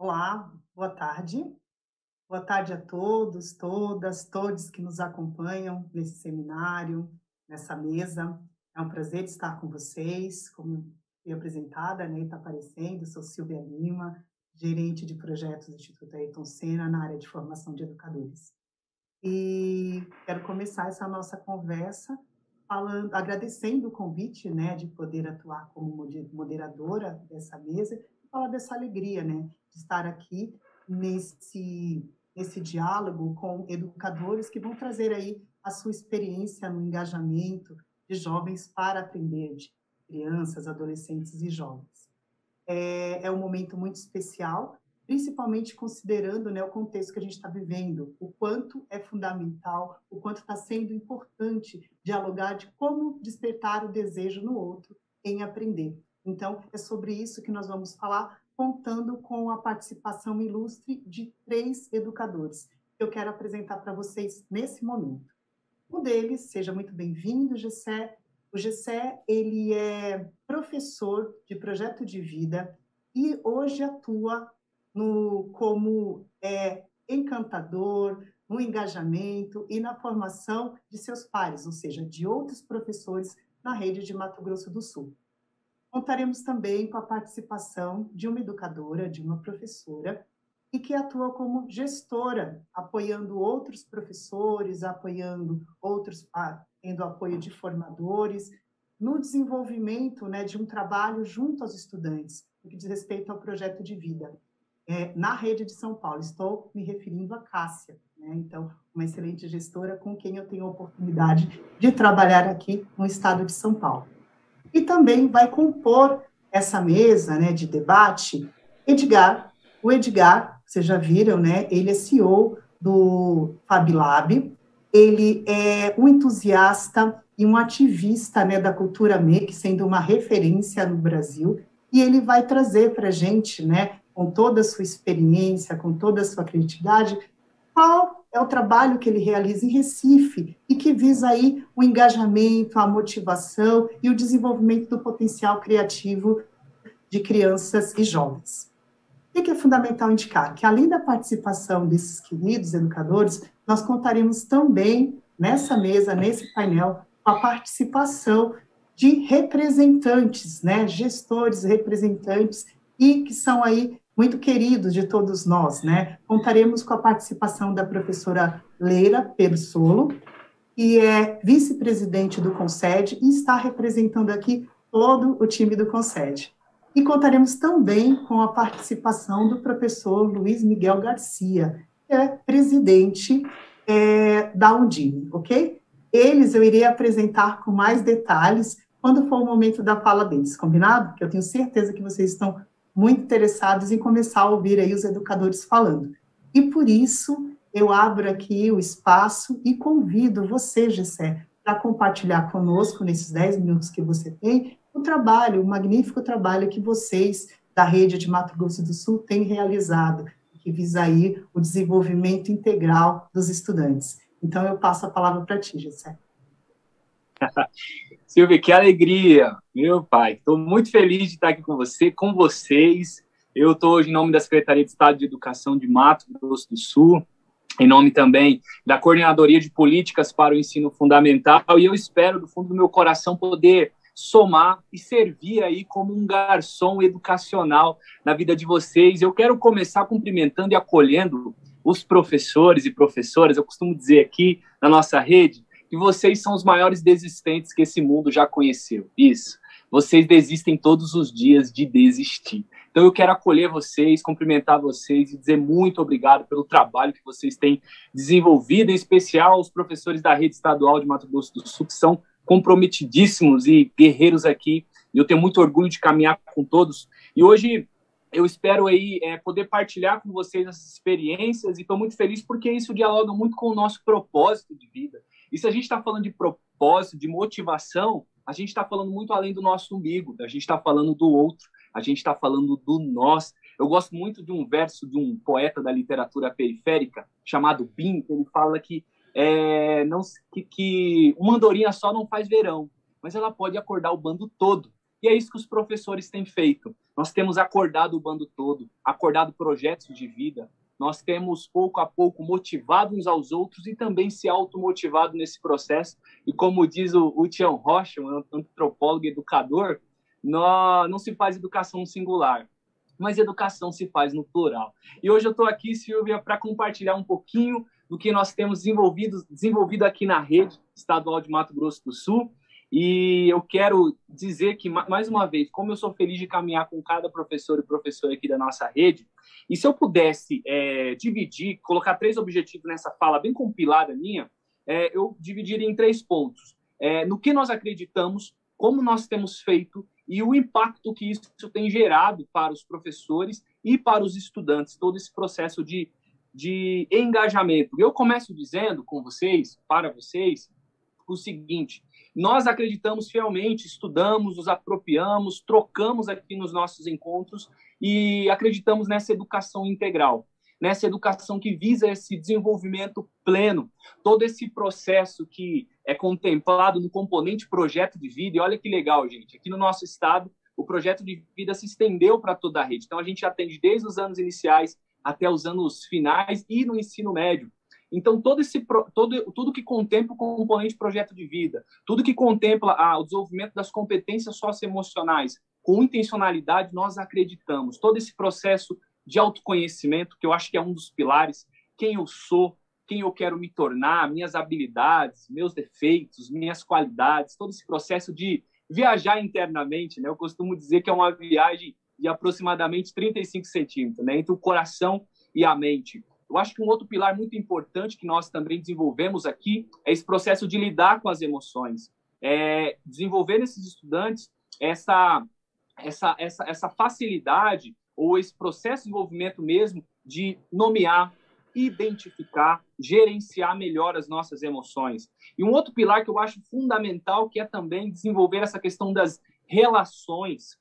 Olá, boa tarde. Boa tarde a todos, todas, todos que nos acompanham nesse seminário, nessa mesa. É um prazer estar com vocês. Como fui apresentada, né, está aparecendo, sou Silvia Lima, gerente de projetos do Instituto Ayrton Senna na área de formação de educadores. E quero começar essa nossa conversa falando, agradecendo o convite, né, de poder atuar como moderadora dessa mesa e falar dessa alegria, né, de estar aqui nesse diálogo com educadores que vão trazer aí a sua experiência no engajamento de jovens para aprender, de crianças, adolescentes e jovens. É um momento muito especial, principalmente considerando, né, o contexto que a gente está vivendo, o quanto é fundamental, o quanto está sendo importante dialogar de como despertar o desejo no outro em aprender. Então, é sobre isso que nós vamos falar, contando com a participação ilustre de 3 educadores, que eu quero apresentar para vocês nesse momento. Um deles, seja muito bem-vindo, Gessé. O Gessé, ele é professor de projeto de vida e hoje atua como encantador, no engajamento e na formação de seus pares, ou seja, de outros professores na rede de Mato Grosso do Sul. Contaremos também com a participação de uma educadora, de uma professora, e que atua como gestora, apoiando outros professores, apoiando outros, tendo apoio de formadores, no desenvolvimento, né, de um trabalho junto aos estudantes, no que diz respeito ao projeto de vida. Na rede de São Paulo, estou me referindo a Cássia, né? Então, uma excelente gestora com quem eu tenho a oportunidade de trabalhar aqui no estado de São Paulo. E também vai compor essa mesa, né, de debate Edgar. O Edgar, vocês já viram, né, ele é CEO do FabLab, ele é um entusiasta e um ativista, né, da cultura MEC, sendo uma referência no Brasil, e ele vai trazer para a gente, né, com toda a sua experiência, com toda a sua criatividade, qual é o trabalho que ele realiza em Recife e que visa aí o engajamento, a motivação e o desenvolvimento do potencial criativo de crianças e jovens. O que é fundamental indicar? Que além da participação desses queridos educadores, nós contaremos também nessa mesa, nesse painel, com a participação de representantes, né, gestores, representantes, e que são aí muito queridos de todos nós, né? Contaremos com a participação da professora Leira Persolo, que é vice-presidente do Concede e está representando aqui todo o time do Concede. E contaremos também com a participação do professor Luiz Miguel Garcia, que é presidente da Undime, ok? Eles eu irei apresentar com mais detalhes quando for o momento da fala deles, combinado? Porque eu tenho certeza que vocês estão muito interessados em começar a ouvir aí os educadores falando. E por isso, eu abro aqui o espaço e convido você, Gessé, para compartilhar conosco, nesses 10 minutos que você tem, o trabalho, o magnífico trabalho que vocês, da Rede de Mato Grosso do Sul, têm realizado, que visa aí o desenvolvimento integral dos estudantes. Então, eu passo a palavra para ti, Gessé. Silvia, que alegria, meu pai. Estou muito feliz de estar aqui com você, com vocês. Eu estou hoje em nome da Secretaria de Estado de Educação de Mato Grosso do Sul, em nome também da Coordenadoria de Políticas para o Ensino Fundamental, e eu espero, do fundo do meu coração, poder somar e servir aí como um garçom educacional na vida de vocês. Eu quero começar cumprimentando e acolhendo os professores e professoras. Eu costumo dizer aqui na nossa rede que vocês são os maiores desistentes que esse mundo já conheceu. Isso. Vocês desistem todos os dias de desistir. Então, eu quero acolher vocês, cumprimentar vocês e dizer muito obrigado pelo trabalho que vocês têm desenvolvido, em especial os professores da Rede Estadual de Mato Grosso do Sul, que são comprometidíssimos e guerreiros aqui. E eu tenho muito orgulho de caminhar com todos. E hoje eu espero aí poder partilhar com vocês essas experiências e estou muito feliz porque isso dialoga muito com o nosso propósito de vida. E se a gente está falando de propósito, de motivação, a gente está falando muito além do nosso umbigo, a gente está falando do outro, a gente está falando do nós. Eu gosto muito de um verso de um poeta da literatura periférica, chamado Bim, que ele fala que uma andorinha só não faz verão, mas ela pode acordar o bando todo. E é isso que os professores têm feito. nós temos acordado o bando todo, acordado projetos de vida, nós temos, pouco a pouco, motivado uns aos outros e também se automotivado nesse processo. E como diz o Tião Rocha, um antropólogo e educador, não se faz educação no singular, mas educação se faz no plural. E hoje eu estou aqui, Silvia, para compartilhar um pouquinho do que nós temos desenvolvido aqui na rede estadual de Mato Grosso do Sul. E eu quero dizer que, mais uma vez, como eu sou feliz de caminhar com cada professor e professora aqui da nossa rede, e se eu pudesse dividir, colocar 3 objetivos nessa fala bem compilada minha, eu dividiria em 3 pontos. No que nós acreditamos, como nós temos feito e o impacto que isso tem gerado para os professores e para os estudantes, todo esse processo de engajamento. Eu começo dizendo com vocês, para vocês, o seguinte: nós acreditamos fielmente, estudamos, nos apropriamos, trocamos aqui nos nossos encontros e acreditamos nessa educação integral, nessa educação que visa esse desenvolvimento pleno, todo esse processo que é contemplado no componente projeto de vida. E olha que legal, gente, aqui no nosso estado o projeto de vida se estendeu para toda a rede, então a gente atende desde os anos iniciais até os anos finais e no ensino médio. Então, tudo que contempla o componente projeto de vida, tudo que contempla o desenvolvimento das competências socioemocionais, com intencionalidade, nós acreditamos. Todo esse processo de autoconhecimento, que eu acho que é um dos pilares, quem eu sou, quem eu quero me tornar, minhas habilidades, meus defeitos, minhas qualidades, todo esse processo de viajar internamente, né? Eu costumo dizer que é uma viagem de aproximadamente 35 centímetros, né? Entre o coração e a mente. Eu acho que um outro pilar muito importante que nós também desenvolvemos aqui é esse processo de lidar com as emoções. Desenvolver nesses estudantes essa facilidade ou esse processo de desenvolvimento mesmo de nomear, identificar, gerenciar melhor as nossas emoções. E um outro pilar que eu acho fundamental, que é também desenvolver essa questão das relações.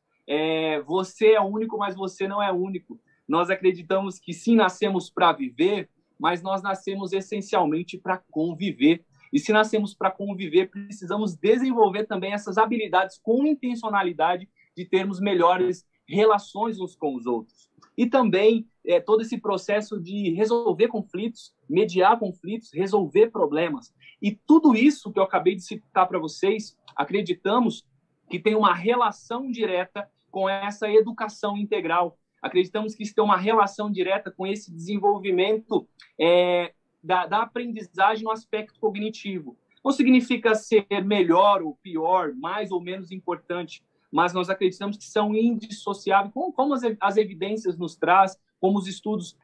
Você é único, mas você não é único. Nós acreditamos que sim, nascemos para viver, mas nós nascemos essencialmente para conviver. E se nascemos para conviver, precisamos desenvolver também essas habilidades com intencionalidade de termos melhores relações uns com os outros. E também todo esse processo de resolver conflitos, mediar conflitos, resolver problemas. E tudo isso que eu acabei de citar para vocês, acreditamos que tem uma relação direta com essa educação integral. Acreditamos que isso tem uma relação direta com esse desenvolvimento da aprendizagem no aspecto cognitivo. Não significa ser melhor ou pior, mais ou menos importante, mas nós acreditamos que são indissociáveis, como as evidências nos traz, como os estudos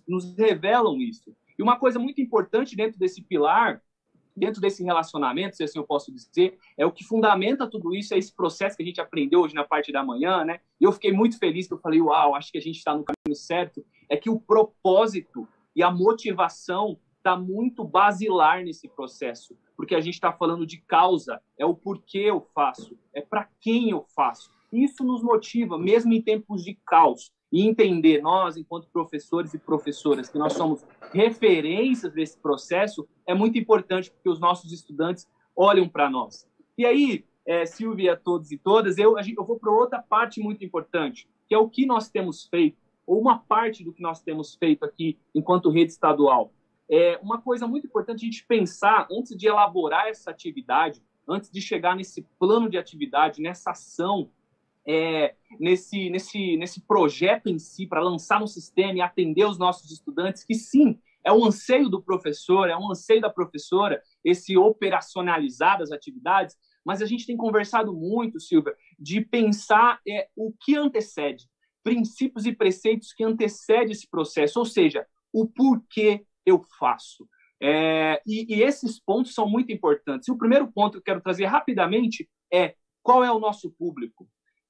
nos revelam isso. E uma coisa muito importante dentro desse pilar, dentro desse relacionamento, se assim eu posso dizer, é o que fundamenta tudo isso, é esse processo que a gente aprendeu hoje na parte da manhã, né? E eu fiquei muito feliz, que eu falei, uau, acho que a gente está no caminho certo, é que o propósito e a motivação está muito basilar nesse processo, porque a gente está falando de causa, é o porquê eu faço, é para quem eu faço. Isso nos motiva, mesmo em tempos de caos, e entender, nós, enquanto professores e professoras, que nós somos referências desse processo, é muito importante, porque os nossos estudantes olham para nós. E aí, Silvia, todos e todas, eu vou para outra parte muito importante, que é o que nós temos feito, ou uma parte do que nós temos feito aqui, enquanto rede estadual. Uma coisa muito importante a gente pensar, antes de elaborar essa atividade, antes de chegar nesse plano de atividade, nessa ação, nesse projeto em si, para lançar no sistema e atender os nossos estudantes, que sim, é um anseio do professor, é um anseio da professora, esse operacionalizar das atividades, mas a gente tem conversado muito, Silvia, de pensar o que antecede, princípios e preceitos que antecedem esse processo, ou seja, o porquê eu faço. E esses pontos são muito importantes. E o primeiro ponto que eu quero trazer rapidamente é qual é o nosso público.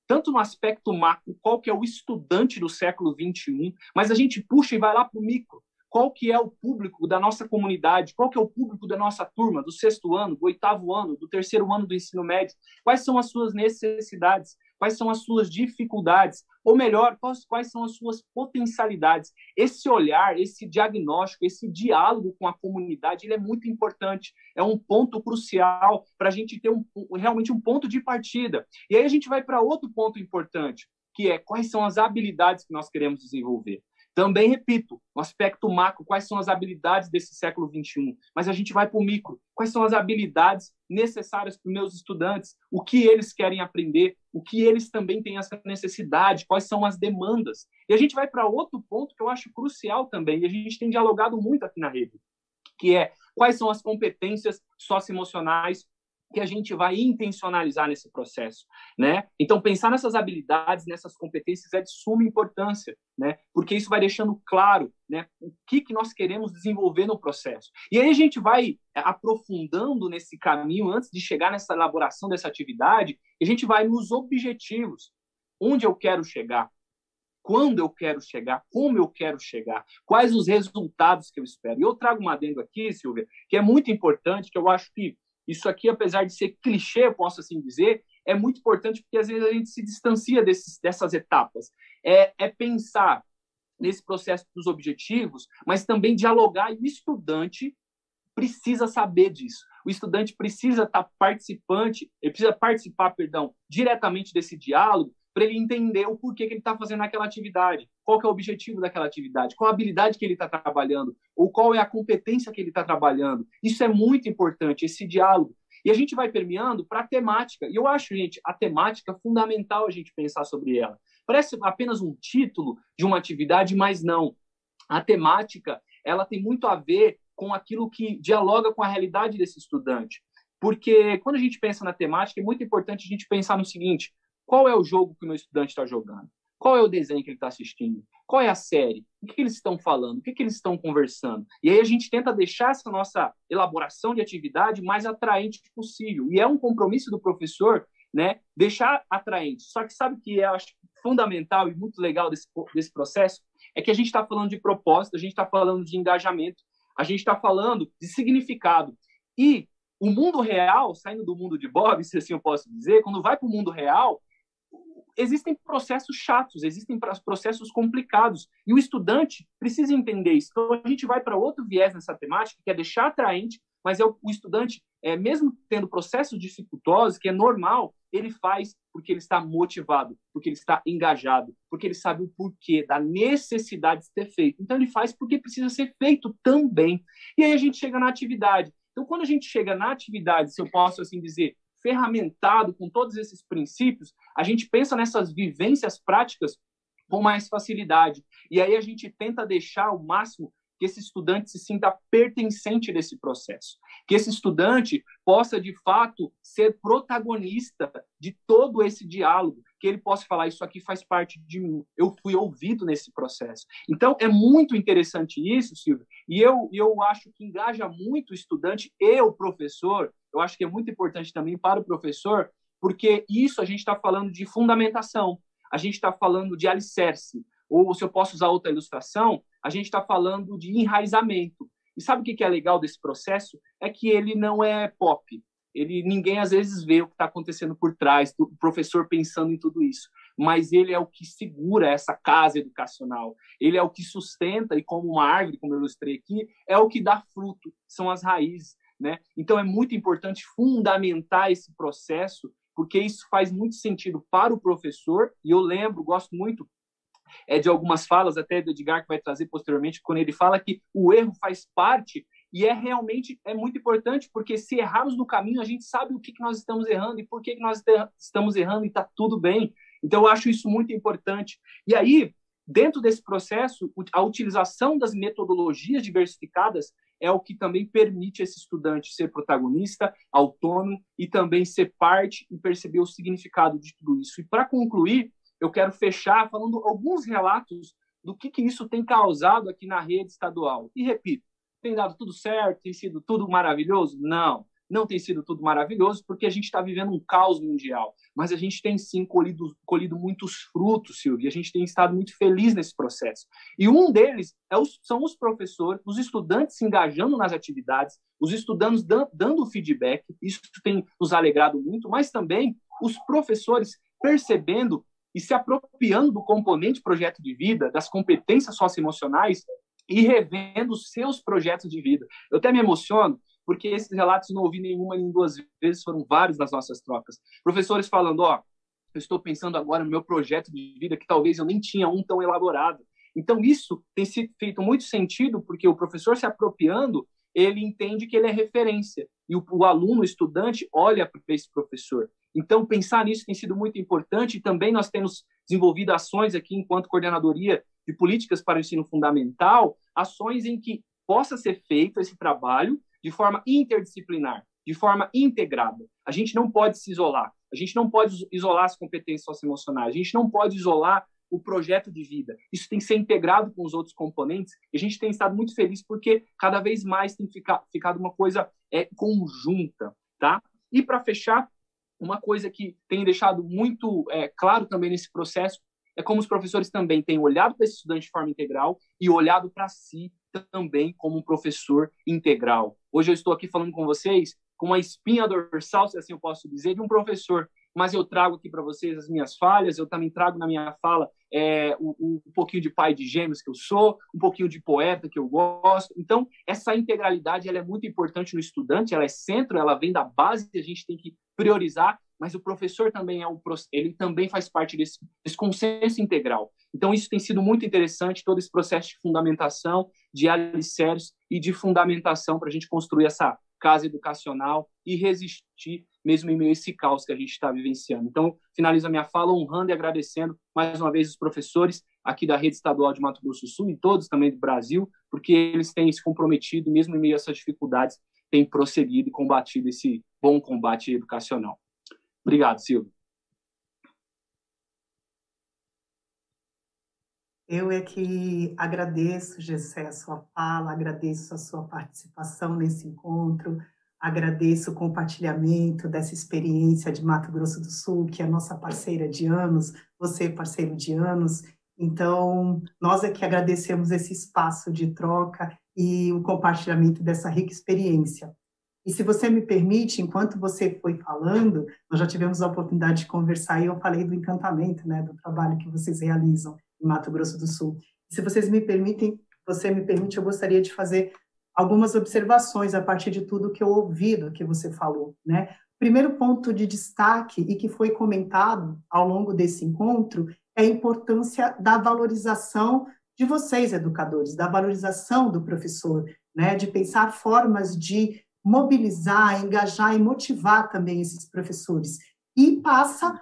Tanto no aspecto macro, qual que é o estudante do século XXI, mas a gente puxa e vai lá para o micro. Qual que é o público da nossa comunidade? Qual que é o público da nossa turma, do 6º ano, do 8º ano, do 3º ano do ensino médio? Quais são as suas necessidades? Quais são as suas dificuldades? Ou melhor, quais são as suas potencialidades? Esse olhar, esse diagnóstico, esse diálogo com a comunidade, ele é muito importante. É um ponto crucial para a gente ter realmente um ponto de partida. E aí a gente vai para outro ponto importante, que é quais são as habilidades que nós queremos desenvolver. Também, repito, no aspecto macro, quais são as habilidades desse século XXI? Mas a gente vai para o micro. Quais são as habilidades necessárias para os meus estudantes? O que eles querem aprender? O que eles também têm essa necessidade? Quais são as demandas? E a gente vai para outro ponto que eu acho crucial também, e a gente tem dialogado muito aqui na rede, que é quais são as competências socioemocionais que a gente vai intencionalizar nesse processo, né? Então, pensar nessas habilidades, nessas competências é de suma importância, né? Porque isso vai deixando claro, né, o que nós queremos desenvolver no processo. E aí a gente vai aprofundando nesse caminho antes de chegar nessa elaboração dessa atividade, a gente vai nos objetivos. Onde eu quero chegar? Quando eu quero chegar, como eu quero chegar, quais os resultados que eu espero. E eu trago um adendo aqui, Silvia, que é muito importante, que eu acho que isso aqui, apesar de ser clichê, eu posso assim dizer, é muito importante porque às vezes a gente se distancia dessas etapas. É pensar nesse processo dos objetivos, mas também dialogar, e o estudante precisa saber disso. O estudante precisa estar participante, ele precisa participar, diretamente desse diálogo, para ele entender o porquê que ele está fazendo aquela atividade, qual que é o objetivo daquela atividade, qual a habilidade que ele está trabalhando, ou qual é a competência que ele está trabalhando. Isso é muito importante, esse diálogo. E a gente vai permeando para a temática. E eu acho, gente, a temática fundamental a gente pensar sobre ela. Parece apenas um título de uma atividade, mas não. A temática, ela tem muito a ver com aquilo que dialoga com a realidade desse estudante. Porque quando a gente pensa na temática, é muito importante a gente pensar no seguinte: qual é o jogo que o meu estudante está jogando? Qual é o desenho que ele está assistindo? Qual é a série? O que eles estão falando? O que eles estão conversando? E aí a gente tenta deixar essa nossa elaboração de atividade mais atraente possível. E é um compromisso do professor, né, deixar atraente. Só que sabe o que eu acho fundamental e muito legal desse processo? É que a gente está falando de propósito, a gente está falando de engajamento, a gente está falando de significado. E o mundo real, saindo do mundo de Bob, se assim eu posso dizer, quando vai para o mundo real, existem processos chatos, existem processos complicados, e o estudante precisa entender isso. Então, a gente vai para outro viés nessa temática, que é deixar atraente, mas o estudante, mesmo tendo processos dificultosos, que é normal, ele faz porque ele está motivado, porque ele está engajado, porque ele sabe o porquê da necessidade de ser feito. Então, ele faz porque precisa ser feito também. E aí a gente chega na atividade. Então, quando a gente chega na atividade, se eu posso assim dizer, ferramentado com todos esses princípios, a gente pensa nessas vivências práticas com mais facilidade. E aí a gente tenta deixar ao máximo que esse estudante se sinta pertencente desse processo, que esse estudante possa, de fato, ser protagonista de todo esse diálogo, que ele possa falar: isso aqui faz parte de mim, eu fui ouvido nesse processo. Então, é muito interessante isso, Silvio, e eu acho que engaja muito o estudante e o professor. Eu acho que é muito importante também para o professor, porque isso a gente está falando de fundamentação, a gente está falando de alicerce, ou se eu posso usar outra ilustração, a gente está falando de enraizamento. E sabe o que é legal desse processo? É que ele não é pop. Ninguém às vezes vê o que está acontecendo por trás, do professor pensando em tudo isso. Mas ele é o que segura essa casa educacional. Ele é o que sustenta, e como uma árvore, como eu ilustrei aqui, é o que dá fruto, são as raízes, né? Então é muito importante fundamentar esse processo, porque isso faz muito sentido para o professor. E eu gosto muito de algumas falas, até do Edgar, que vai trazer posteriormente, quando ele fala que o erro faz parte, e realmente muito importante, porque se errarmos no caminho, a gente sabe o que nós estamos errando e por que nós estamos errando, e está tudo bem. Então, eu acho isso muito importante. E aí, dentro desse processo, a utilização das metodologias diversificadas é o que também permite esse estudante ser protagonista, autônomo, e também ser parte e perceber o significado de tudo isso. E, para concluir, eu quero fechar falando alguns relatos do que isso tem causado aqui na rede estadual. E, repito, tem dado tudo certo? Tem sido tudo maravilhoso? Não tem sido tudo maravilhoso, porque a gente está vivendo um caos mundial. Mas a gente tem, sim, colhido muitos frutos, Silvia, e a gente tem estado muito feliz nesse processo. E um deles são os professores, os estudantes se engajando nas atividades, os estudantes dando feedback, isso tem nos alegrado muito, mas também os professores percebendo e se apropriando do componente projeto de vida, das competências socioemocionais, e revendo os seus projetos de vida. Eu até me emociono, porque esses relatos não ouvi nenhuma nem duas vezes, foram vários nas nossas trocas. Professores falando: eu estou pensando agora no meu projeto de vida, que talvez eu nem tinha um tão elaborado. Então, isso tem sido feito muito sentido, porque o professor se apropriando, ele entende que ele é referência, e o aluno, o estudante, olha para esse professor. Então, pensar nisso tem sido muito importante, e também nós temos desenvolvido ações aqui, enquanto coordenadoria de políticas para o ensino fundamental, ações em que possa ser feito esse trabalho de forma interdisciplinar, de forma integrada. A gente não pode se isolar, a gente não pode isolar as competências socioemocionais, a gente não pode isolar o projeto de vida. Isso tem que ser integrado com os outros componentes, e a gente tem estado muito feliz porque cada vez mais tem ficado uma coisa conjunta, tá? E para fechar, uma coisa que tem deixado muito claro também nesse processo é como os professores também têm olhado para esse estudante de forma integral e olhado para si também como um professor integral. Hoje eu estou aqui falando com vocês com uma espinha dorsal, se assim eu posso dizer, de um professor, mas eu trago aqui para vocês as minhas falhas, eu também trago na minha fala um pouquinho de pai de gêmeos que eu sou, um pouquinho de poeta que eu gosto. Então, essa integralidade ela é muito importante no estudante, ela é centro, ela vem da base, a gente tem que priorizar, mas o professor também ele também faz parte desse consenso integral. Então, isso tem sido muito interessante, todo esse processo de fundamentação, de alicerces e de fundamentação para a gente construir essa casa educacional e resistir mesmo em meio a esse caos que a gente está vivenciando. Então, finalizo a minha fala honrando e agradecendo mais uma vez os professores aqui da Rede Estadual de Mato Grosso do Sul e todos também do Brasil, porque eles têm se comprometido, mesmo em meio a essas dificuldades, têm prosseguido e combatido esse bom combate educacional. Obrigado, Silvio. Eu é que agradeço, Gessé, a sua fala, agradeço a sua participação nesse encontro, agradeço o compartilhamento dessa experiência de Mato Grosso do Sul, que é a nossa parceira de anos, você parceiro de anos. Então, nós é que agradecemos esse espaço de troca e o compartilhamento dessa rica experiência. E se você me permite, enquanto você foi falando, nós já tivemos a oportunidade de conversar e eu falei do encantamento, né, do trabalho que vocês realizam em Mato Grosso do Sul. Se vocês me permitem, eu gostaria de fazer algumas observações a partir de tudo que eu ouvi do que você falou, né? Primeiro ponto de destaque e que foi comentado ao longo desse encontro é a importância da valorização de vocês, educadores, da valorização do professor, né? De pensar formas de mobilizar, engajar e motivar também esses professores. E passa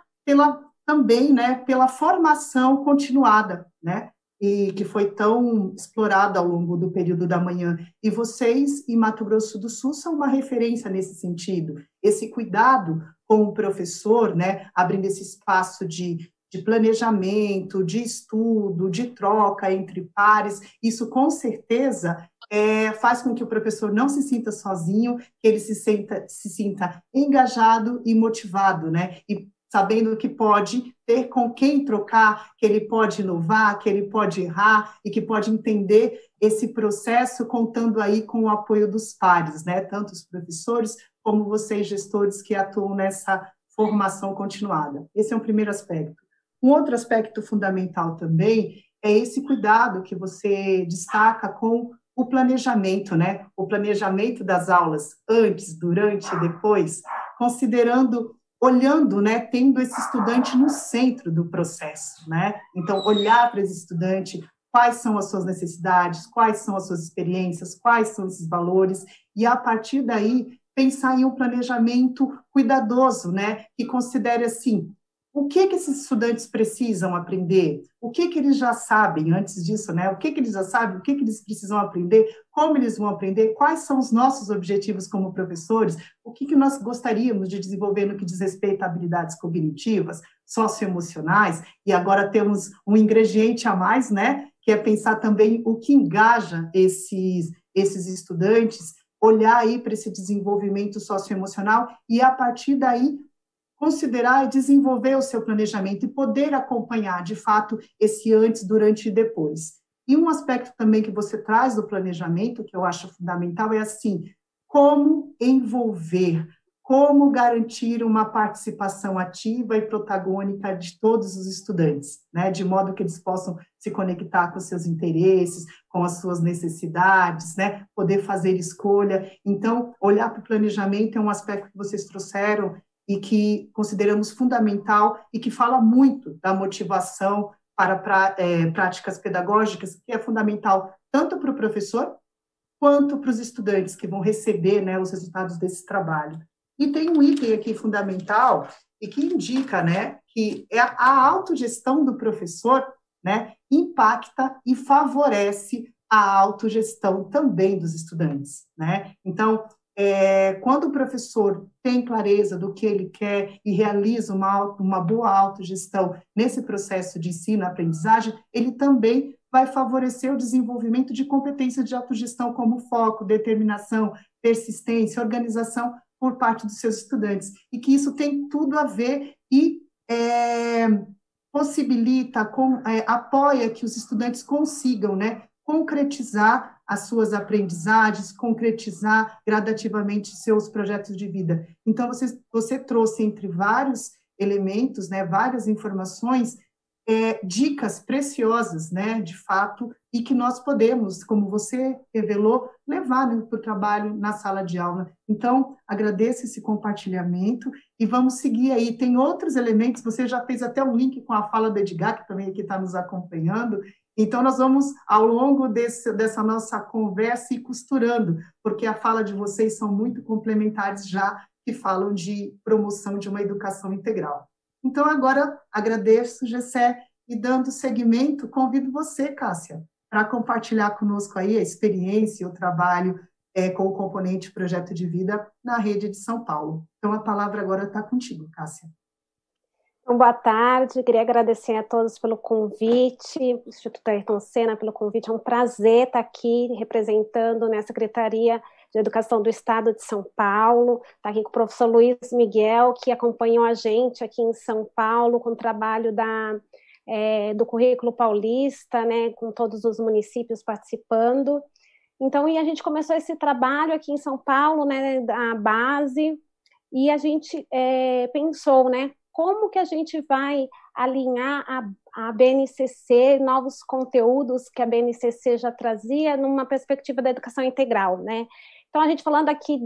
também, né, pela formação continuada, né, e que foi tão explorada ao longo do período da manhã. E vocês, em Mato Grosso do Sul, são uma referência nesse sentido. Esse cuidado com o professor, né, abrindo esse espaço de planejamento, de estudo, de troca entre pares, isso com certeza faz com que o professor não se sinta sozinho, que ele se sinta engajado e motivado, né? E sabendo que pode ter com quem trocar, que ele pode inovar, que ele pode errar e que pode entender esse processo contando aí com o apoio dos pares, né? Tanto os professores como vocês, gestores que atuam nessa formação continuada. Esse é um primeiro aspecto. Um outro aspecto fundamental também é esse cuidado que você destaca com o planejamento, né? O planejamento das aulas antes, durante e depois, olhando, né, tendo esse estudante no centro do processo, né? Então, olhar para esse estudante, quais são as suas necessidades, quais são as suas experiências, quais são esses valores, e a partir daí pensar em um planejamento cuidadoso, né? Que considere assim, o que esses estudantes precisam aprender? O que eles já sabem antes disso, né? O que eles já sabem? O que eles precisam aprender? Como eles vão aprender? Quais são os nossos objetivos como professores? O que nós gostaríamos de desenvolver no que diz respeito a habilidades cognitivas, socioemocionais? E agora temos um ingrediente a mais, né? Que é pensar também o que engaja esses estudantes, olhar aí para esse desenvolvimento socioemocional e, a partir daí, considerar e desenvolver o seu planejamento e poder acompanhar, de fato, esse antes, durante e depois. E um aspecto também que você traz do planejamento, que eu acho fundamental, é assim, como envolver, como garantir uma participação ativa e protagônica de todos os estudantes, né, de modo que eles possam se conectar com os seus interesses, com as suas necessidades, né, poder fazer escolha. Então, olhar para o planejamento é um aspecto que vocês trouxeram e que consideramos fundamental e que fala muito da motivação para práticas pedagógicas, que é fundamental tanto para o professor quanto para os estudantes que vão receber, né, os resultados desse trabalho. E tem um item aqui fundamental e que indica, né, que a autogestão do professor, né, impacta e favorece a autogestão também dos estudantes, né? Então, quando o professor tem clareza do que ele quer e realiza uma boa autogestão nesse processo de ensino-aprendizagem, ele também vai favorecer o desenvolvimento de competências de autogestão como foco, determinação, persistência, organização por parte dos seus estudantes, e que isso tem tudo a ver e possibilita, apoia que os estudantes consigam, né, concretizar as suas aprendizagens, concretizar gradativamente seus projetos de vida. Então, você trouxe entre vários elementos, né, várias informações, dicas preciosas, né, de fato, e que nós podemos, como você revelou, levar, né, para o trabalho na sala de aula. Então, agradeço esse compartilhamento e vamos seguir aí. Tem outros elementos, você já fez até um link com a fala do Edgar, que também aqui está nos acompanhando. Então, nós vamos, ao longo dessa nossa conversa, ir costurando, porque a fala de vocês são muito complementares já, que falam de promoção de uma educação integral. Então, agora, agradeço, Gessé, e dando seguimento, convido você, Cássia, para compartilhar conosco aí a experiência e o trabalho com o componente Projeto de Vida na rede de São Paulo. Então, a palavra agora está contigo, Cássia. Então, boa tarde, queria agradecer a todos pelo convite, Instituto Ayrton Senna pelo convite, é um prazer estar aqui representando, né, a Secretaria de Educação do Estado de São Paulo, estar aqui com o professor Luiz Miguel, que acompanhou a gente aqui em São Paulo com o trabalho do currículo paulista, né, com todos os municípios participando. Então, e a gente começou esse trabalho aqui em São Paulo, né, da base, e a gente pensou, né, como que a gente vai alinhar a BNCC, novos conteúdos que a BNCC já trazia numa perspectiva da educação integral, né? Então, a gente falando aqui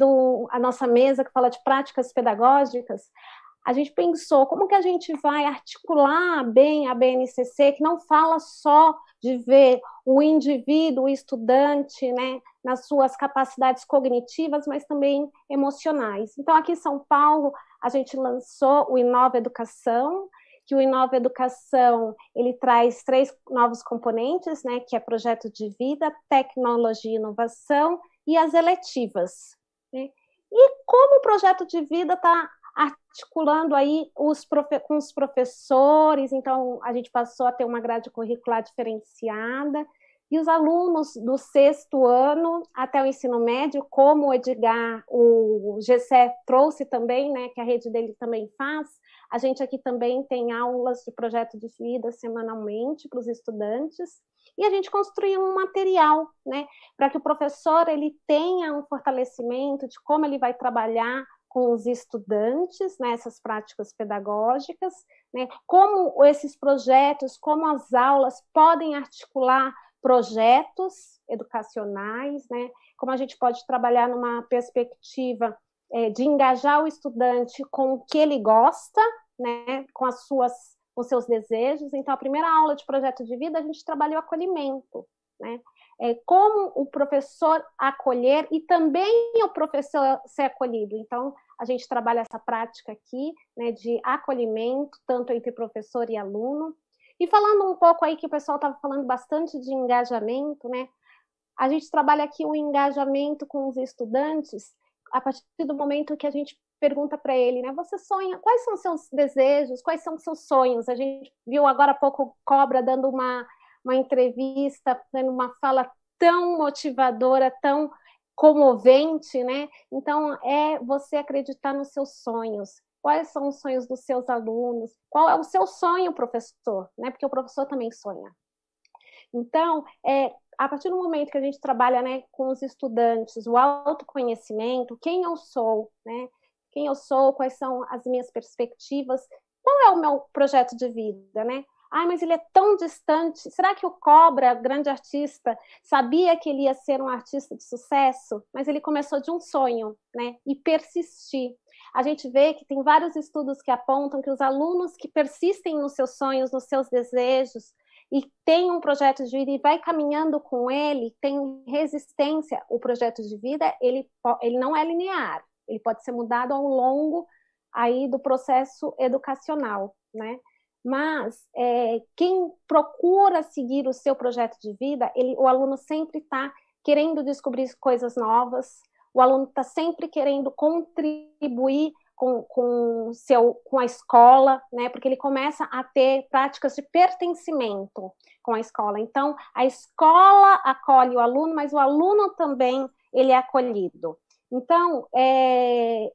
a nossa mesa que fala de práticas pedagógicas, a gente pensou como que a gente vai articular bem a BNCC, que não fala só de ver o indivíduo, o estudante, né, nas suas capacidades cognitivas, mas também emocionais. Então, aqui em São Paulo, a gente lançou o Inova Educação, que o Inova Educação, ele traz 3 novos componentes, né, que é projeto de vida, tecnologia e inovação, e as eletivas, né? E como o projeto de vida está articulando aí com os professores, então a gente passou a ter uma grade curricular diferenciada, e os alunos do 6º ano até o ensino médio, como o Edgar, o Gessé trouxe também, né, que a rede dele também faz, a gente aqui também tem aulas de projeto de vida semanalmente para os estudantes, e a gente construiu um material, né, para que o professor ele tenha um fortalecimento de como ele vai trabalhar com os estudantes, né, essas práticas pedagógicas, né, como esses projetos, como as aulas podem articular projetos educacionais, né, como a gente pode trabalhar numa perspectiva de engajar o estudante com o que ele gosta, né, com os seus desejos. Então, a primeira aula de projeto de vida, a gente trabalhou acolhimento, né, como o professor acolher e também o professor ser acolhido. Então, a gente trabalha essa prática aqui, né, de acolhimento, tanto entre professor e aluno. E falando um pouco aí que o pessoal estava falando bastante de engajamento, né, a gente trabalha aqui o engajamento com os estudantes a partir do momento que a gente pergunta para ele, né, você sonha, quais são os seus desejos, quais são os seus sonhos? A gente viu agora há pouco o Cobra dando uma entrevista, dando uma fala tão motivadora, tão comovente, né? Então, você acreditar nos seus sonhos. Quais são os sonhos dos seus alunos? Qual é o seu sonho, professor? Né? Porque o professor também sonha. Então, a partir do momento que a gente trabalha, né, com os estudantes, o autoconhecimento, quem eu sou, né? Quem eu sou, quais são as minhas perspectivas, qual é o meu projeto de vida, né? Mas ele é tão distante. Será que o Cobra, grande artista, sabia que ele ia ser um artista de sucesso? Mas ele começou de um sonho, né? E persistir. a gente vê que tem vários estudos que apontam que os alunos que persistem nos seus sonhos, nos seus desejos, e tem um projeto de vida e vai caminhando com ele, tem resistência. O projeto de vida, ele não é linear, ele pode ser mudado ao longo aí do processo educacional, né? Mas quem procura seguir o seu projeto de vida, o aluno sempre está querendo descobrir coisas novas, o aluno está sempre querendo contribuir com a escola, né? Porque ele começa a ter práticas de pertencimento com a escola. Então, a escola acolhe o aluno, mas o aluno também ele é acolhido. Então,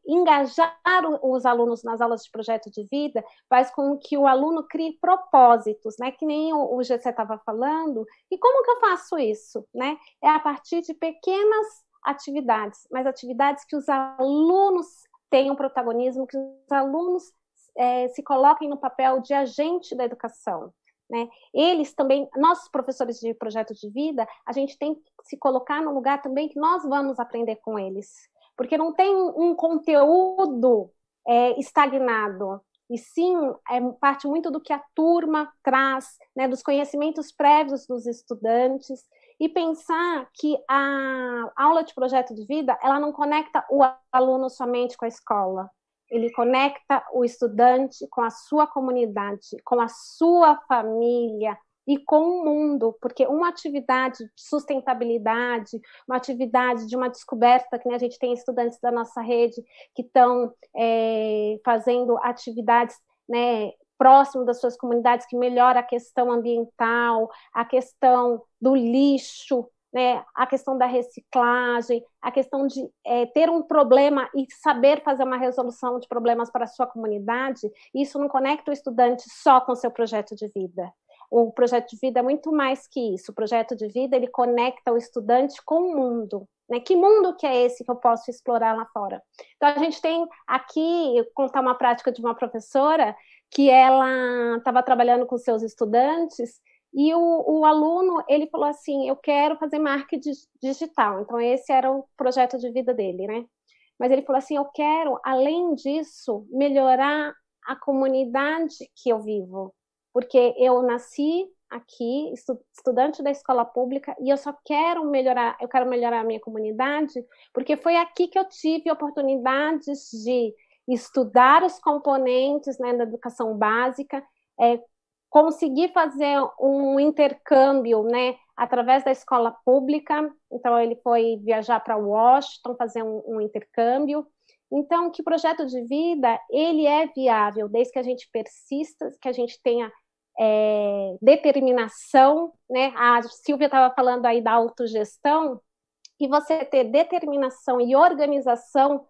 engajar os alunos nas aulas de projeto de vida faz com que o aluno crie propósitos, né? Que nem o GC estava falando. E como que eu faço isso, né? É a partir de pequenas atividades, mas atividades que os alunos tenham protagonismo, que os alunos se coloquem no papel de agente da educação, né? Eles também, nós professores de projeto de vida, a gente tem que se colocar no lugar também que nós vamos aprender com eles, porque não tem um conteúdo estagnado, e sim, parte muito do que a turma traz, né, dos conhecimentos prévios dos estudantes, e pensar que a aula de projeto de vida, ela não conecta o aluno somente com a escola, ele conecta o estudante com a sua comunidade, com a sua família e com o mundo, porque uma atividade de sustentabilidade, uma atividade de uma descoberta, que a gente tem estudantes da nossa rede que estão fazendo atividades, né, próximo das suas comunidades, que melhora a questão ambiental, a questão do lixo, né, a questão da reciclagem, a questão de ter um problema e saber fazer uma resolução de problemas para a sua comunidade. Isso não conecta o estudante só com o seu projeto de vida. O projeto de vida é muito mais que isso. O projeto de vida, ele conecta o estudante com o mundo, né? Que mundo que é esse que eu posso explorar lá fora? Então, a gente tem aqui, eu contar uma prática de uma professora que ela estava trabalhando com seus estudantes e o aluno, ele falou assim, eu quero fazer marketing digital. Então, esse era o projeto de vida dele, né? Mas ele falou assim, eu quero, além disso, melhorar a comunidade que eu vivo, porque eu nasci aqui, estudante da escola pública, e eu quero melhorar a minha comunidade, porque foi aqui que eu tive oportunidades de estudar os componentes, né, da educação básica, conseguir fazer um intercâmbio, né, através da escola pública. Então ele foi viajar para Washington, fazer um intercâmbio. Então, que o projeto de vida, ele é viável, desde que a gente persista, que a gente tenha determinação, né? A Silvia estava falando aí da autogestão, e você ter determinação e organização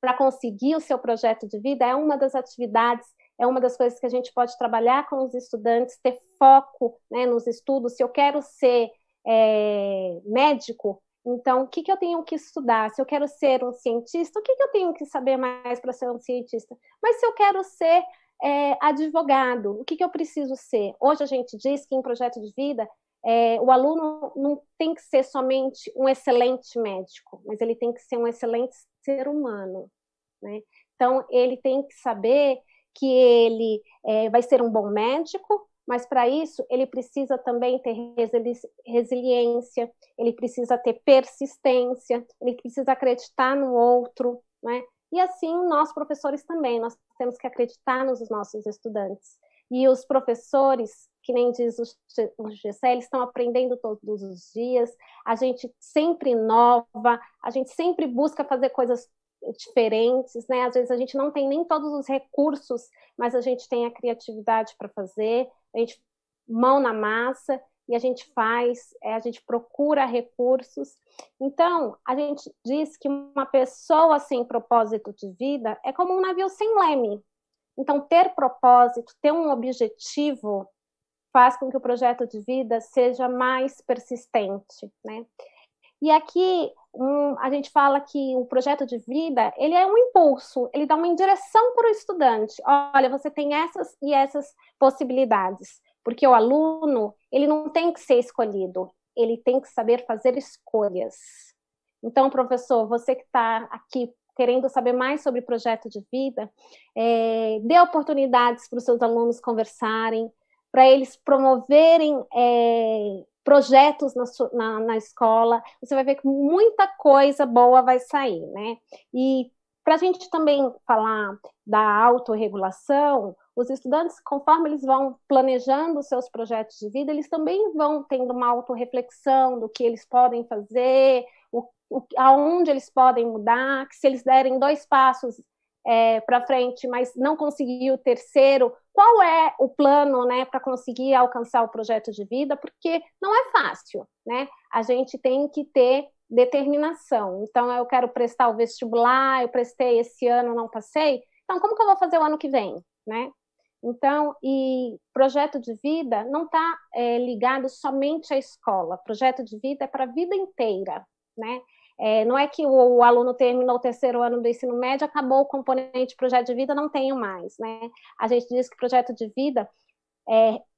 para conseguir o seu projeto de vida é uma das atividades, é uma das coisas que a gente pode trabalhar com os estudantes, ter foco, né, nos estudos. Se eu quero ser médico, então, o que eu tenho que estudar? Se eu quero ser um cientista, o que eu tenho que saber mais para ser um cientista? Mas se eu quero ser advogado, o que eu preciso ser? Hoje a gente diz que em projeto de vida, o aluno não tem que ser somente um excelente médico, mas ele tem que ser um excelente ser humano, né? Então, ele tem que saber que ele vai ser um bom médico, mas para isso ele precisa também ter resiliência, ele precisa ter persistência, ele precisa acreditar no outro, né? E assim, nós professores também, nós temos que acreditar nos nossos estudantes. E os professores, que nem diz o GC, eles estão aprendendo todos os dias, a gente sempre inova, a gente sempre busca fazer coisas diferentes, né? Às vezes a gente não tem nem todos os recursos, mas a gente tem a criatividade para fazer, a gente mão na massa, e a gente faz, a gente procura recursos. Então, a gente diz que uma pessoa sem propósito de vida é como um navio sem leme. Então, ter propósito, ter um objetivo, faz com que o projeto de vida seja mais persistente, né? E aqui, a gente fala que o projeto de vida, ele é um impulso, ele dá uma direção para o estudante. Olha, você tem essas e essas possibilidades. Porque o aluno, ele não tem que ser escolhido, ele tem que saber fazer escolhas. Então, professor, você que está aqui querendo saber mais sobre projeto de vida, dê oportunidades para os seus alunos conversarem, para eles promoverem projetos na escola. Você vai ver que muita coisa boa vai sair, né? E para a gente também falar da autorregulação, os estudantes, conforme eles vão planejando os seus projetos de vida, eles também vão tendo uma autorreflexão do que eles podem fazer, aonde eles podem mudar, que se eles derem 2 passos para frente, mas não conseguir o terceiro, qual é o plano, né, para conseguir alcançar o projeto de vida, porque não é fácil, né? A gente tem que ter determinação. Então, eu quero prestar o vestibular, eu prestei esse ano, não passei, então como que eu vou fazer o ano que vem, né? Então, e projeto de vida não está ligado somente à escola, projeto de vida é para a vida inteira, né? Não é que o aluno terminou o 3º ano do ensino médio, acabou o componente projeto de vida, não tenho mais, né? A gente diz que projeto de vida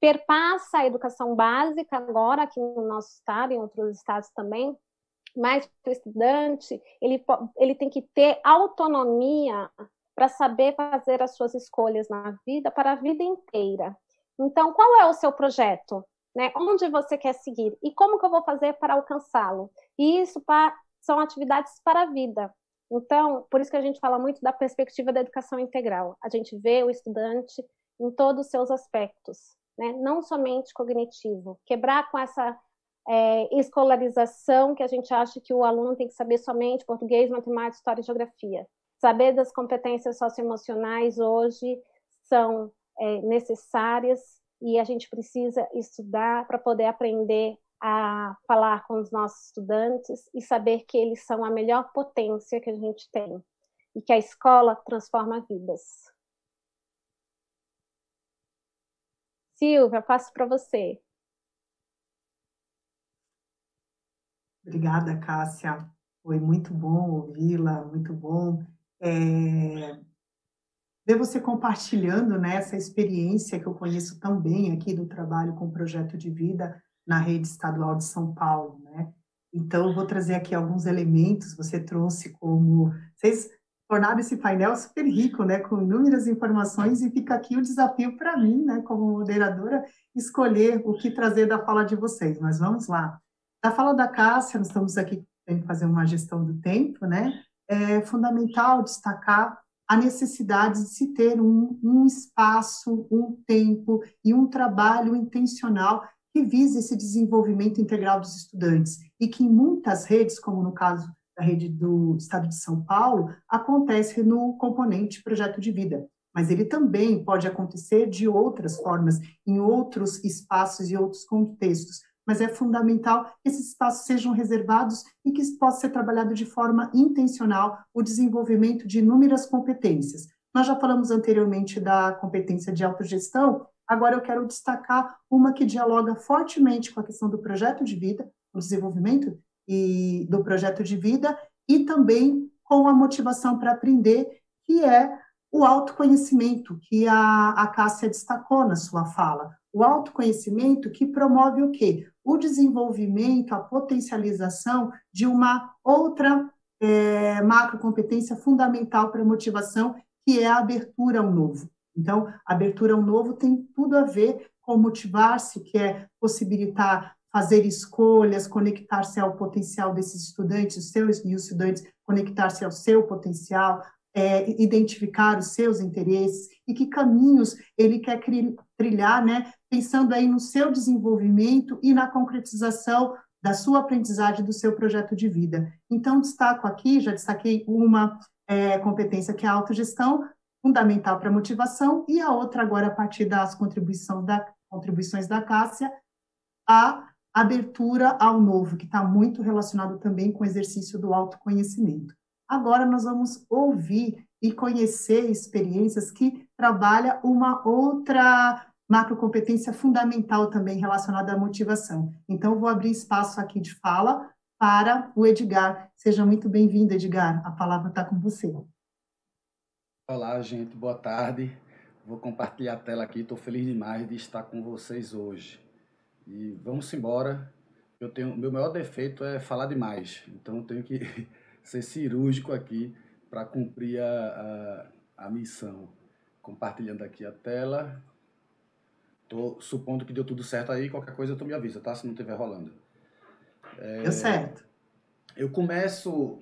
perpassa a educação básica agora, aqui no nosso estado e em outros estados também, mas o estudante, ele tem que ter autonomia para saber fazer as suas escolhas na vida, para a vida inteira. Então, qual é o seu projeto? Né? Onde você quer seguir? E como que eu vou fazer para alcançá-lo? E isso são atividades para a vida. Então, por isso que a gente fala muito da perspectiva da educação integral. A gente vê o estudante em todos os seus aspectos, né? Não somente cognitivo. Quebrar com essa escolarização que a gente acha que o aluno tem que saber somente português, matemática, história e geografia. Saber das competências socioemocionais hoje são necessárias e a gente precisa estudar para poder aprender a falar com os nossos estudantes e saber que eles são a melhor potência que a gente tem e que a escola transforma vidas. Silvia, passo para você. Obrigada, Cássia. Foi muito bom ouvi-la, muito bom ver você compartilhando, né, essa experiência que eu conheço tão bem aqui do trabalho com o projeto de vida na rede estadual de São Paulo, né? Então, eu vou trazer aqui alguns elementos, você trouxe como... Vocês tornaram esse painel super rico, né, com inúmeras informações, e fica aqui o desafio para mim, né, como moderadora, escolher o que trazer da fala de vocês, mas vamos lá. Da fala da Cássia, nós estamos aqui tentando fazer uma gestão do tempo, né? É fundamental destacar a necessidade de se ter um espaço, um tempo e um trabalho intencional que vise esse desenvolvimento integral dos estudantes, e que em muitas redes, como no caso da rede do Estado de São Paulo, acontece no componente projeto de vida, mas ele também pode acontecer de outras formas, em outros espaços e outros contextos, mas é fundamental que esses espaços sejam reservados e que possa ser trabalhado de forma intencional o desenvolvimento de inúmeras competências. Nós já falamos anteriormente da competência de autogestão, agora eu quero destacar uma que dialoga fortemente com a questão do projeto de vida, o desenvolvimento do projeto de vida, e também com a motivação para aprender, que é o autoconhecimento, que a Cássia destacou na sua fala. O autoconhecimento que promove o quê? O desenvolvimento, a potencialização de uma outra macrocompetência fundamental para a motivação, que é a abertura ao novo. Então, a abertura ao novo tem tudo a ver com motivar-se, que é possibilitar fazer escolhas, conectar-se ao potencial desses estudantes, os estudantes conectar-se ao seu potencial, identificar os seus interesses e que caminhos ele quer trilhar, né, pensando aí no seu desenvolvimento e na concretização da sua aprendizagem, do seu projeto de vida. Então, destaco aqui, já destaquei uma competência que é a autogestão, fundamental para a motivação, e a outra agora, a partir das contribuições da Cássia, a abertura ao novo, que está muito relacionado também com o exercício do autoconhecimento. Agora nós vamos ouvir e conhecer experiências que trabalham uma outra macrocompetência fundamental também relacionada à motivação. Então, vou abrir espaço aqui de fala para o Edgar. Seja muito bem-vindo, Edgar. A palavra está com você. Olá, gente. Boa tarde. Vou compartilhar a tela aqui. Estou feliz demais de estar com vocês hoje. E vamos embora. Meu maior defeito é falar demais. Então, eu tenho que ser cirúrgico aqui para cumprir a missão. Compartilhando aqui a tela. Estou supondo que deu tudo certo aí, qualquer coisa tu me avisa, tá? Se não estiver rolando. Deu certo. Eu começo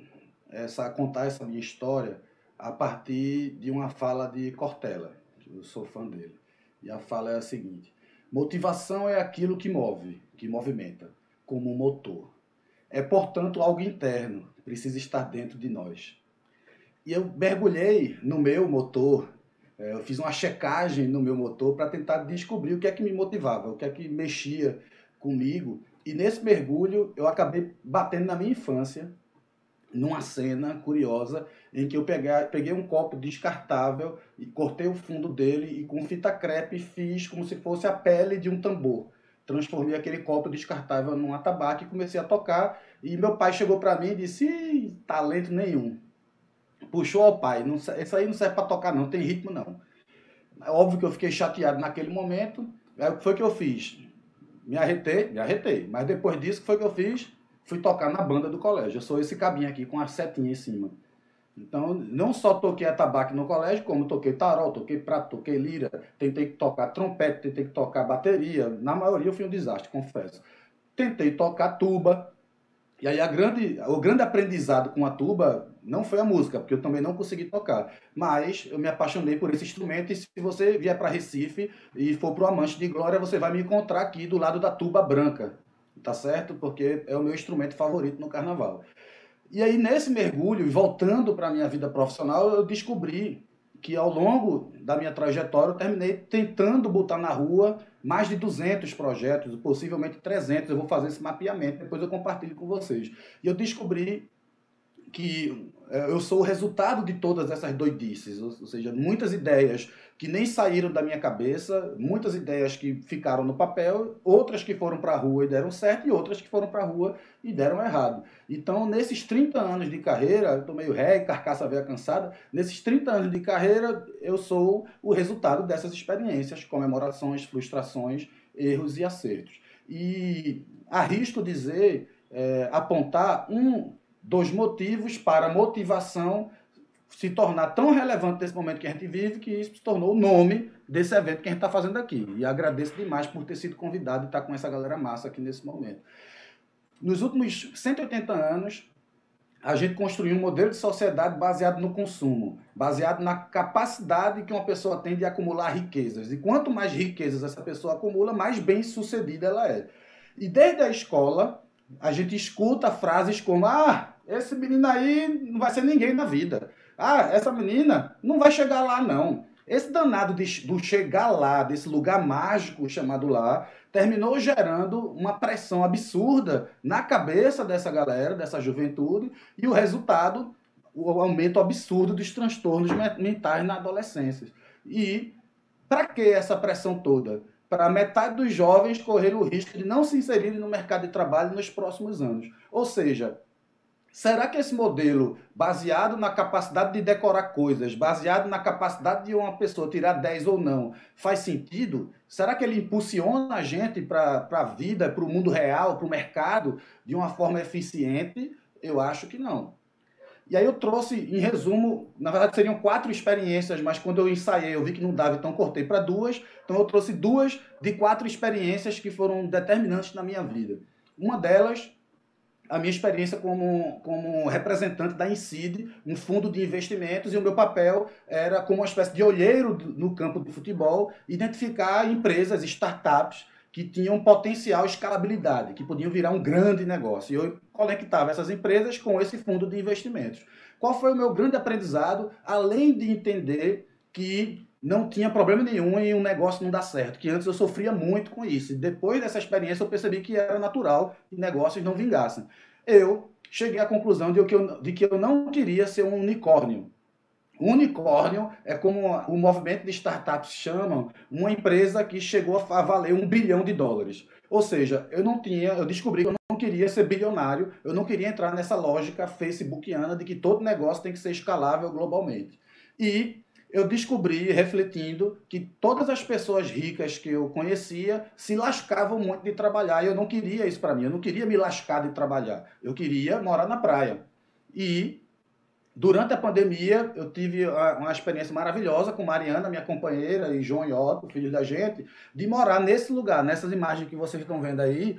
a contar essa minha história a partir de uma fala de Cortella, que eu sou fã dele. E a fala é a seguinte: motivação é aquilo que move, que movimenta, como um motor. É, portanto, algo interno, precisa estar dentro de nós. E eu mergulhei no meu motor, eu fiz uma checagem no meu motor para tentar descobrir o que é que me motivava, o que é que mexia comigo. E nesse mergulho eu acabei batendo na minha infância, numa cena curiosa, em que eu peguei um copo descartável e cortei o fundo dele e com fita crepe fiz como se fosse a pele de um tambor. Transformei aquele copo descartável num atabaque e comecei a tocar. E meu pai chegou para mim e disse: talento nenhum. Puxou ao pai: não, isso aí não serve para tocar não, tem ritmo não. É óbvio que eu fiquei chateado naquele momento. Aí o que foi que eu fiz? Me arretei. Mas depois disso, o que foi que eu fiz? Fui tocar na banda do colégio. Eu sou esse cabinho aqui com a setinha em cima. Então, não só toquei atabaque no colégio, como toquei tarol, toquei prato, toquei lira, tentei tocar trompete, tentei tocar bateria. Na maioria eu fui um desastre, confesso. Tentei tocar tuba. E aí o grande aprendizado com a tuba não foi a música, porque eu também não consegui tocar. Mas eu me apaixonei por esse instrumento e se você vier para Recife e for para o Amante de Glória, você vai me encontrar aqui do lado da tuba branca, tá certo? Porque é o meu instrumento favorito no carnaval. E aí nesse mergulho, voltando para a minha vida profissional, eu descobri que ao longo da minha trajetória eu terminei tentando botar na rua mais de 200 projetos, possivelmente 300, eu vou fazer esse mapeamento, depois eu compartilho com vocês. E eu descobri que eu sou o resultado de todas essas doidices, ou seja, muitas ideias que nem saíram da minha cabeça, muitas ideias que ficaram no papel, outras que foram para a rua e deram certo e outras que foram para a rua e deram errado. Então, nesses 30 anos de carreira, eu estou meio ré, carcaça velha cansada, nesses 30 anos de carreira, eu sou o resultado dessas experiências, comemorações, frustrações, erros e acertos. E arrisco dizer, apontar dos motivos para a motivação se tornar tão relevante nesse momento que a gente vive, que isso se tornou o nome desse evento que a gente está fazendo aqui. E agradeço demais por ter sido convidado e estar com essa galera massa aqui nesse momento. Nos últimos 180 anos, a gente construiu um modelo de sociedade baseado no consumo, baseado na capacidade que uma pessoa tem de acumular riquezas. E quanto mais riquezas essa pessoa acumula, mais bem-sucedida ela é. E desde a escola, a gente escuta frases como: esse menino aí não vai ser ninguém na vida. Essa menina não vai chegar lá, não. Esse danado do chegar lá, desse lugar mágico chamado lá, terminou gerando uma pressão absurda na cabeça dessa galera, dessa juventude, e o resultado, o aumento absurdo dos transtornos mentais na adolescência. E para que essa pressão toda? Para metade dos jovens correr o risco de não se inserirem no mercado de trabalho nos próximos anos. Ou seja, será que esse modelo, baseado na capacidade de decorar coisas, baseado na capacidade de uma pessoa tirar 10 ou não, faz sentido? Será que ele impulsiona a gente para a vida, para o mundo real, para o mercado, de uma forma eficiente? Eu acho que não. E aí eu trouxe, em resumo, na verdade seriam 4 experiências, mas quando eu ensaiei eu vi que não dava, então cortei para 2. Então eu trouxe 2 de 4 experiências que foram determinantes na minha vida. Uma delas, a minha experiência como representante da Incide, um fundo de investimentos, e o meu papel era como uma espécie de olheiro no campo do futebol, identificar empresas, startups, que tinham potencial escalabilidade, que podiam virar um grande negócio. E eu conectava essas empresas com esse fundo de investimentos. Qual foi o meu grande aprendizado, além de entender que não tinha problema nenhum em um negócio não dar certo, que antes eu sofria muito com isso. E depois dessa experiência eu percebi que era natural que negócios não vingassem. Eu cheguei à conclusão de que eu não queria ser um unicórnio. Um unicórnio é como o movimento de startups chamam, uma empresa que chegou a valer $1 bilhão. Ou seja, eu descobri que eu não queria ser bilionário, eu não queria entrar nessa lógica facebookiana de que todo negócio tem que ser escalável globalmente. E eu descobri, refletindo, que todas as pessoas ricas que eu conhecia se lascavam muito de trabalhar. E eu não queria isso para mim, eu não queria me lascar de trabalhar. Eu queria morar na praia. E Durante a pandemia, eu tive uma experiência maravilhosa com Mariana, minha companheira, e João e Otto, filhos da gente, de morar nesse lugar, nessas imagens que vocês estão vendo aí.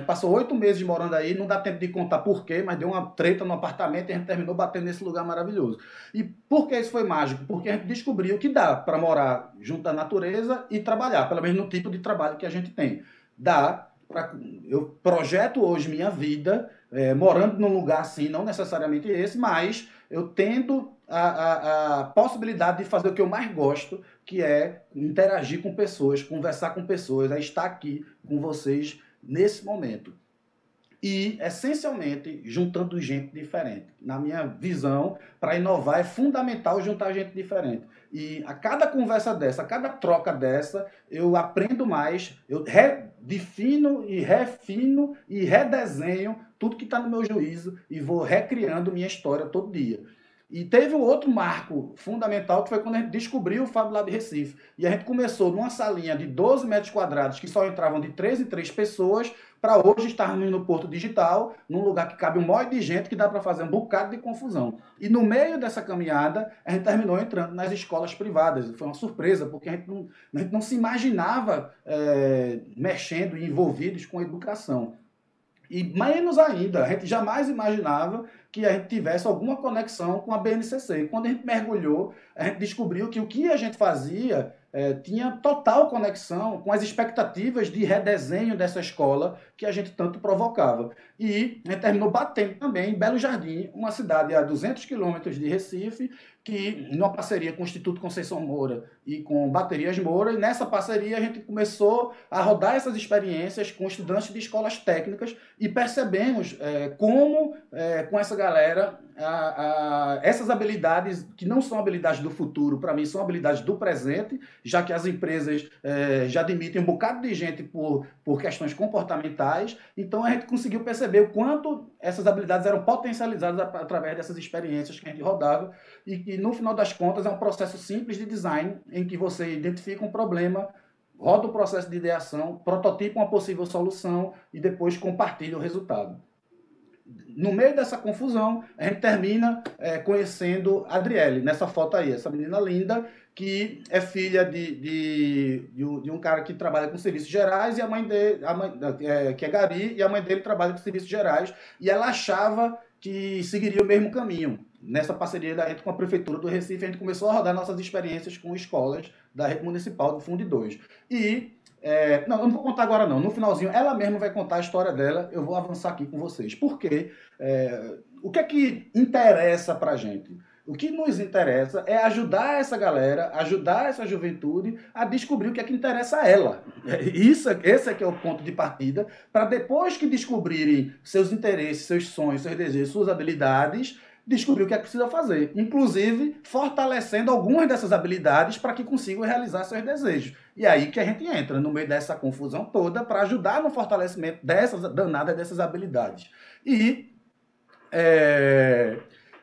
Passou 8 meses morando aí, não dá tempo de contar por quê, mas deu uma treta no apartamento e a gente terminou batendo nesse lugar maravilhoso. E por que isso foi mágico? Porque a gente descobriu que dá para morar junto à natureza e trabalhar, pelo menos no tipo de trabalho que a gente tem. Eu projeto hoje minha vida morando num lugar assim, não necessariamente esse, mas eu tendo a possibilidade de fazer o que eu mais gosto, que é interagir com pessoas, conversar com pessoas, é estar aqui com vocês nesse momento. E, essencialmente, juntando gente diferente. Na minha visão, para inovar é fundamental juntar gente diferente. E a cada conversa dessa, a cada troca dessa, eu aprendo mais, eu redefino e refino e redesenho tudo que está no meu juízo e vou recriando minha história todo dia. E teve um outro marco fundamental, que foi quando a gente descobriu o Fab Lab Recife. E a gente começou numa salinha de 12 metros quadrados, que só entravam de 3 em 3 pessoas, para hoje estarmos no Porto Digital, num lugar que cabe um monte de gente, que dá para fazer um bocado de confusão. E no meio dessa caminhada, a gente terminou entrando nas escolas privadas. Foi uma surpresa, porque a gente não se imaginava mexendo e envolvidos com educação. E menos ainda, a gente jamais imaginava que a gente tivesse alguma conexão com a BNCC. E quando a gente mergulhou, a gente descobriu que o que a gente fazia tinha total conexão com as expectativas de redesenho dessa escola que a gente tanto provocava. E a gente terminou batendo também em Belo Jardim, uma cidade a 200 quilômetros de Recife, que, numa parceria com o Instituto Conceição Moura e com Baterias Moura, e nessa parceria a gente começou a rodar essas experiências com estudantes de escolas técnicas e percebemos como, com essa galera, essas habilidades, que não são habilidades do futuro, para mim são habilidades do presente, já que as empresas já demitem um bocado de gente por questões comportamentais. Então a gente conseguiu perceber o quanto essas habilidades eram potencializadas através dessas experiências que a gente rodava, e que no final das contas é um processo simples de design, em que você identifica um problema, roda o processo de ideação, prototipa uma possível solução e depois compartilha o resultado. No meio dessa confusão, a gente termina conhecendo a Adriele, nessa foto aí, essa menina linda, que é filha de um cara que trabalha com serviços gerais, e a mãe dele, que é gari, e a mãe dele trabalha com serviços gerais, e ela achava que seguiria o mesmo caminho. Nessa parceria da gente com a Prefeitura do Recife, a gente começou a rodar nossas experiências com escolas da rede municipal do Fundo 2. E não, eu não vou contar agora não. No finalzinho, ela mesma vai contar a história dela. Eu vou avançar aqui com vocês. Por quê? O que é que interessa pra gente? O que nos interessa é ajudar essa galera, ajudar essa juventude a descobrir o que é que interessa a ela. Esse é que é o ponto de partida, para depois que descobrirem seus interesses, seus sonhos, seus desejos, suas habilidades, descobrir o que é que precisa fazer, inclusive fortalecendo algumas dessas habilidades para que consigam realizar seus desejos. E aí que a gente entra no meio dessa confusão toda para ajudar no fortalecimento dessas danadas dessas habilidades. E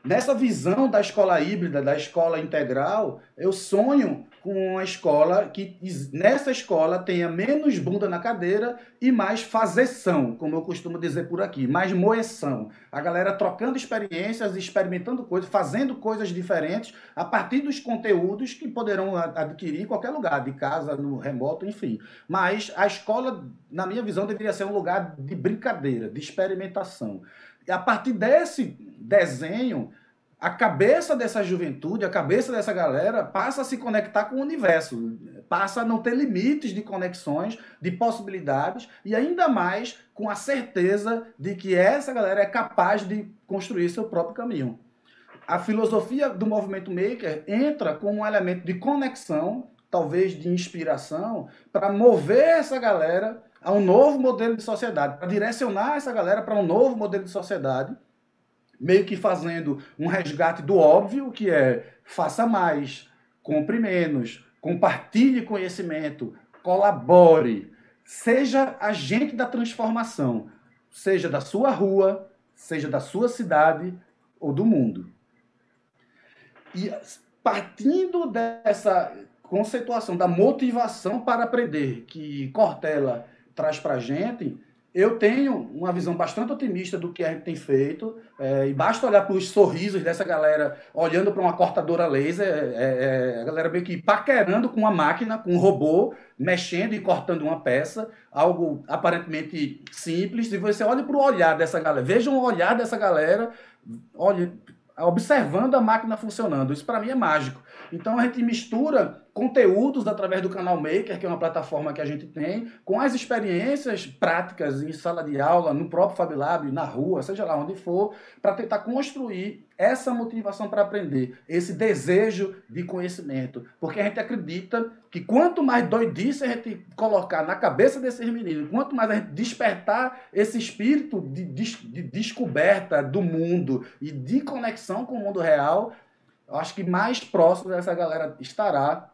nessa visão da escola híbrida, da escola integral, eu sonho com uma escola que, nessa escola, tenha menos bunda na cadeira e mais fazeção, como eu costumo dizer por aqui, mais moeção. A galera trocando experiências, experimentando coisas, fazendo coisas diferentes a partir dos conteúdos que poderão adquirir em qualquer lugar, de casa, no remoto, enfim. Mas a escola, na minha visão, deveria ser um lugar de brincadeira, de experimentação. E a partir desse desenho, a cabeça dessa juventude, a cabeça dessa galera passa a se conectar com o universo, passa a não ter limites de conexões, de possibilidades, e ainda mais com a certeza de que essa galera é capaz de construir seu próprio caminho. A filosofia do movimento maker entra como um elemento de conexão, talvez de inspiração, para mover essa galera a um novo modelo de sociedade, para direcionar essa galera para um novo modelo de sociedade, meio que fazendo um resgate do óbvio, que é faça mais, compre menos, compartilhe conhecimento, colabore, seja agente da transformação, seja da sua rua, seja da sua cidade ou do mundo. E partindo dessa conceituação da motivação para aprender que Cortella traz para a gente, eu tenho uma visão bastante otimista do que a gente tem feito, e basta olhar para os sorrisos dessa galera olhando para uma cortadora laser, a galera meio que paquerando com uma máquina, com um robô, mexendo e cortando uma peça, algo aparentemente simples. E você olha para o olhar dessa galera, veja o olhar dessa galera, olha, observando a máquina funcionando. Isso para mim é mágico. Então a gente mistura conteúdos através do Canal Maker, que é uma plataforma que a gente tem, com as experiências práticas em sala de aula, no próprio FabLab, na rua, seja lá onde for, para tentar construir essa motivação para aprender, esse desejo de conhecimento. Porque a gente acredita que quanto mais doidice a gente colocar na cabeça desses meninos, quanto mais a gente despertar esse espírito de descoberta do mundo e de conexão com o mundo real, eu acho que mais próximo essa galera estará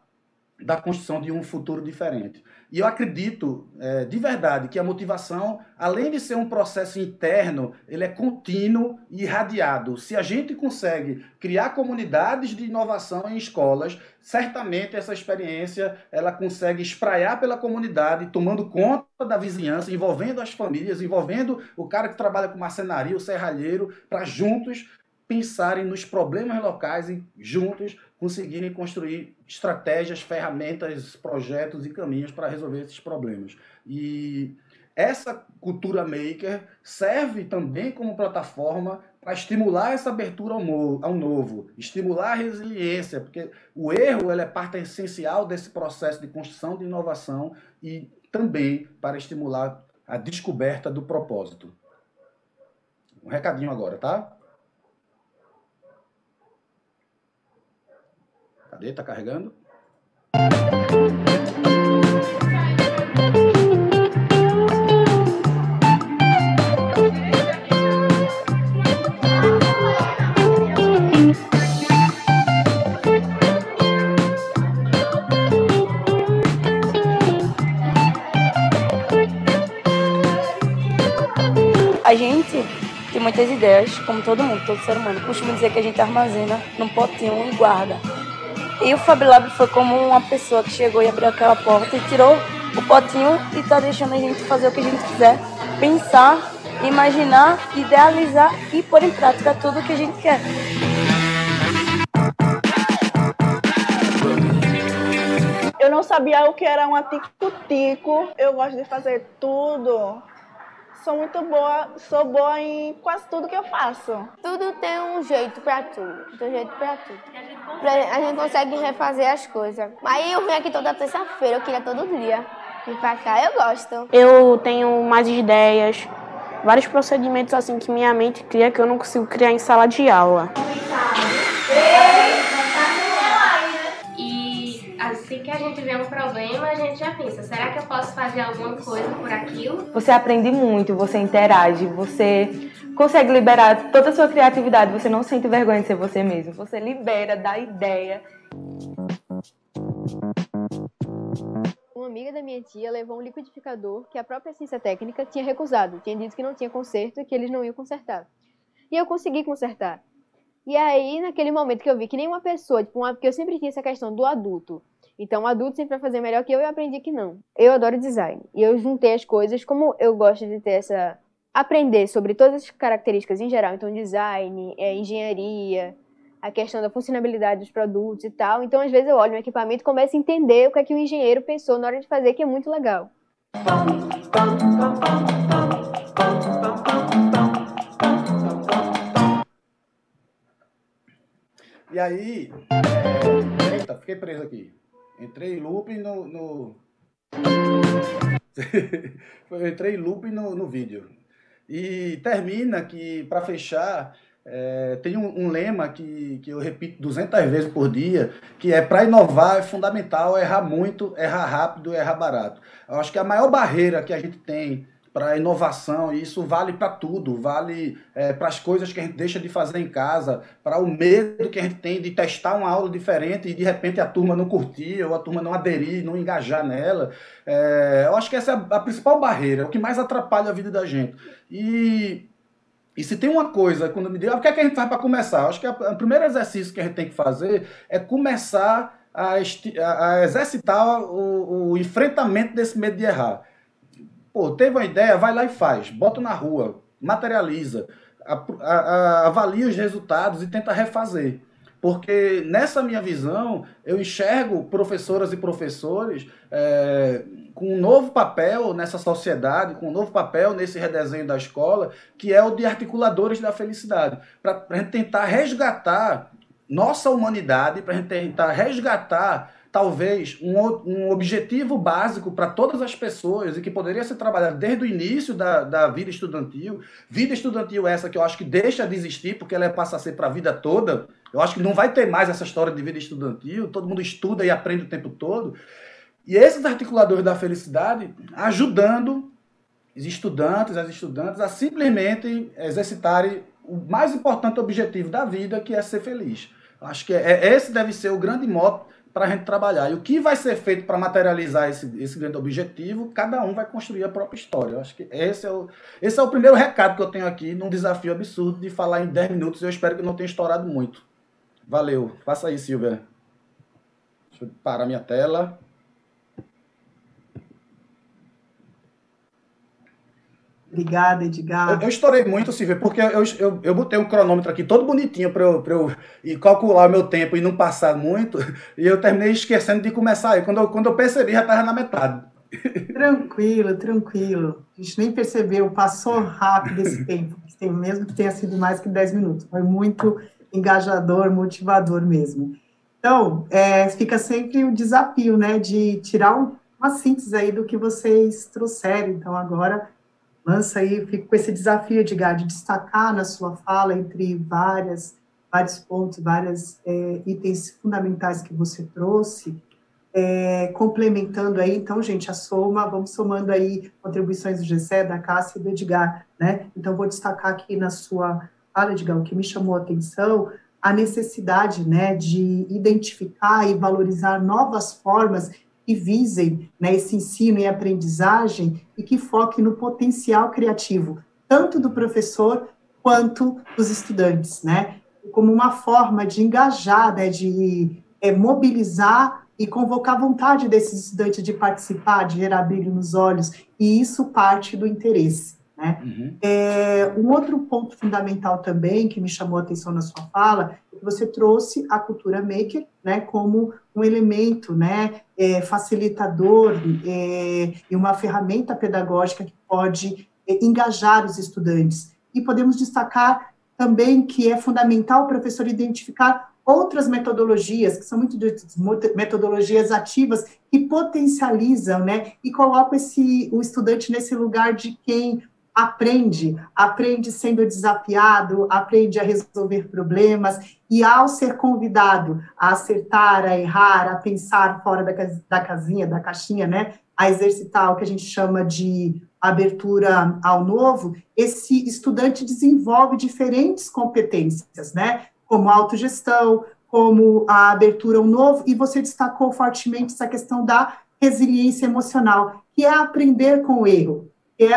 da construção de um futuro diferente. E eu acredito, de verdade, que a motivação, além de ser um processo interno, ele é contínuo e irradiado. Se a gente consegue criar comunidades de inovação em escolas, certamente essa experiência ela consegue espraiar pela comunidade, tomando conta da vizinhança, envolvendo as famílias, envolvendo o cara que trabalha com marcenaria, o serralheiro, para juntos pensarem nos problemas locais e juntos conseguirem construir estratégias, ferramentas, projetos e caminhos para resolver esses problemas. E essa cultura maker serve também como plataforma para estimular essa abertura ao novo, estimular a resiliência, porque o erro é parte essencial desse processo de construção de inovação e também para estimular a descoberta do propósito. Um recadinho agora, tá? Cadê? Tá carregando? A gente tem muitas ideias, como todo mundo, todo ser humano. Costumo dizer que a gente armazena num potinho e guarda. E o FabLab foi como uma pessoa que chegou e abriu aquela porta e tirou o potinho e está deixando a gente fazer o que a gente quiser. Pensar, imaginar, idealizar e pôr em prática tudo o que a gente quer. Eu não sabia o que era uma tico-tico. Eu gosto de fazer tudo. Sou muito boa, sou boa em quase tudo que eu faço. Tudo tem um jeito pra tudo. Tem um jeito pra tudo. A gente consegue refazer as coisas. Aí eu venho aqui toda terça-feira, eu queria todo dia. E pra cá eu gosto. Eu tenho mais ideias, vários procedimentos assim que minha mente cria que eu não consigo criar em sala de aula. Assim que a gente vê um problema, a gente já pensa, será que eu posso fazer alguma coisa por aquilo? Você aprende muito, você interage, você consegue liberar toda a sua criatividade, você não sente vergonha de ser você mesmo, você libera, dá ideia. Uma amiga da minha tia levou um liquidificador que a própria ciência técnica tinha recusado, tinha dito que não tinha conserto e que eles não iam consertar. E eu consegui consertar. E aí, naquele momento que eu vi que nenhuma pessoa, porque eu sempre tinha essa questão do adulto. Então, o adulto sempre vai fazer melhor que eu aprendi que não. Eu adoro design. E eu juntei as coisas, como eu gosto de ter aprender sobre todas as características em geral. Então, design, engenharia, a questão da funcionalidade dos produtos e tal. Então, às vezes eu olho um equipamento e começo a entender o que é que o engenheiro pensou na hora de fazer, que é muito legal. E aí, eita, fiquei preso aqui. Entrei em looping entrei em looping no vídeo. E termina que, para fechar, tem um lema que eu repito 200 vezes por dia, que é: para inovar é fundamental errar muito, errar rápido, errar barato. Eu acho que a maior barreira que a gente tem para a inovação, e isso vale para tudo, vale para as coisas que a gente deixa de fazer em casa, para o medo que a gente tem de testar uma aula diferente e de repente a turma não curtir, ou a turma não aderir, não engajar nela. Eu acho que essa é a principal barreira, é o que mais atrapalha a vida da gente. E se tem uma coisa, quando me digo, o que é que a gente faz para começar? Eu acho que o primeiro exercício que a gente tem que fazer é começar a exercitar o enfrentamento desse medo de errar. pô, teve uma ideia, vai lá e faz, bota na rua, materializa, avalia os resultados e tenta refazer. Porque nessa minha visão, eu enxergo professoras e professores com um novo papel nessa sociedade, com um novo papel nesse redesenho da escola, que é o de articuladores da felicidade, para a gente tentar resgatar nossa humanidade, para a gente tentar resgatar talvez um objetivo básico para todas as pessoas e que poderia ser trabalhado desde o início da vida estudantil. Vida estudantil essa que eu acho que deixa de existir porque ela passa a ser para a vida toda. Eu acho que não vai ter mais essa história de vida estudantil, todo mundo estuda e aprende o tempo todo. E esses articuladores da felicidade ajudando os estudantes, as estudantes a simplesmente exercitarem o mais importante objetivo da vida, que é ser feliz. Acho que esse deve ser o grande mote para a gente trabalhar. E o que vai ser feito para materializar esse grande objetivo, cada um vai construir a própria história. Eu acho que esse é o primeiro recado que eu tenho aqui, num desafio absurdo de falar em 10 minutos. Eu espero que não tenha estourado muito. Valeu. Faça aí, Silvia. Deixa eu parar minha tela. Obrigada, Edgar. Eu estourei muito, Silvia, porque eu botei um cronômetro aqui todo bonitinho para eu calcular o meu tempo e não passar muito, e eu terminei esquecendo de começar aí. Quando eu percebi, já estava na metade. Tranquilo, tranquilo. A gente nem percebeu, passou rápido esse tempo, mesmo que tenha sido mais que 10 minutos. Foi muito engajador, motivador mesmo. Então, fica sempre o desafio, né, de tirar uma síntese aí do que vocês trouxeram. Então, agora... lança aí, fico com esse desafio, Edgar, de destacar na sua fala, entre vários pontos, vários itens fundamentais que você trouxe, complementando aí, então, gente, vamos somando aí contribuições do Gessé, da Cássia e do Edgar, né? Então, vou destacar aqui na sua fala, Edgar, o que me chamou a atenção, a necessidade, né, de identificar e valorizar novas formas que visem, né, esse ensino e aprendizagem e que foquem no potencial criativo, tanto do professor quanto dos estudantes, né, como uma forma de engajar, né, de mobilizar e convocar a vontade desses estudantes de participar, de gerar brilho nos olhos, e isso parte do interesse, né. Um outro ponto fundamental também, que me chamou a atenção na sua fala, é que você trouxe a cultura maker, né, como um elemento, né, facilitador e uma ferramenta pedagógica que pode engajar os estudantes. E podemos destacar também que é fundamental o professor identificar outras metodologias, que são metodologias ativas, que potencializam, né, e colocam o estudante nesse lugar de quem aprende sendo desafiado, aprende a resolver problemas, e ao ser convidado a acertar, a errar, a pensar fora da casinha, da caixinha, né, a exercitar o que a gente chama de abertura ao novo, esse estudante desenvolve diferentes competências, né, como a autogestão, como a abertura ao novo, e você destacou fortemente essa questão da resiliência emocional, que é aprender com o erro.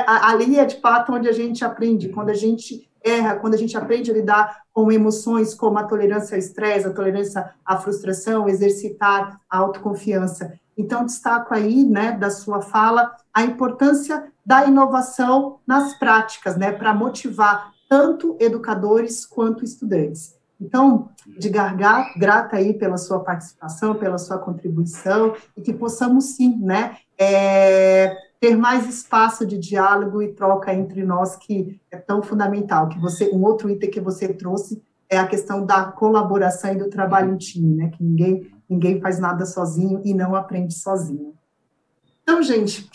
Ali é de fato onde a gente aprende, quando a gente erra, quando a gente aprende a lidar com emoções como a tolerância ao estresse, a tolerância à frustração, exercitar a autoconfiança. Então, destaco aí, né, da sua fala, a importância da inovação nas práticas, né, para motivar tanto educadores quanto estudantes. Então, Edgar, grata aí pela sua participação, pela sua contribuição, e que possamos, sim, né, ter mais espaço de diálogo e troca entre nós, que é tão fundamental. Um outro item que você trouxe é a questão da colaboração e do trabalho em time, né? Que ninguém faz nada sozinho e não aprende sozinho. Então, gente,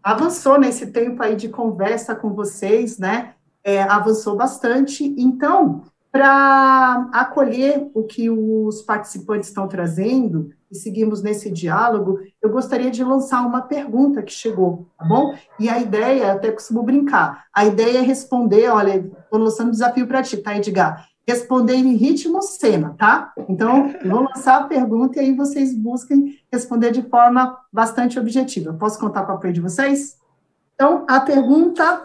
avançou nesse tempo aí de conversa com vocês, né? Avançou bastante. Então, para acolher o que os participantes estão trazendo, e seguimos nesse diálogo, eu gostaria de lançar uma pergunta que chegou, tá bom? E a ideia, eu até costumo brincar, a ideia é responder, olha, estou lançando um desafio para ti, tá, Edgar? Responder em ritmo cena, tá? Então, eu vou lançar a pergunta e aí vocês busquem responder de forma bastante objetiva. Posso contar com o apoio de vocês? Então, a pergunta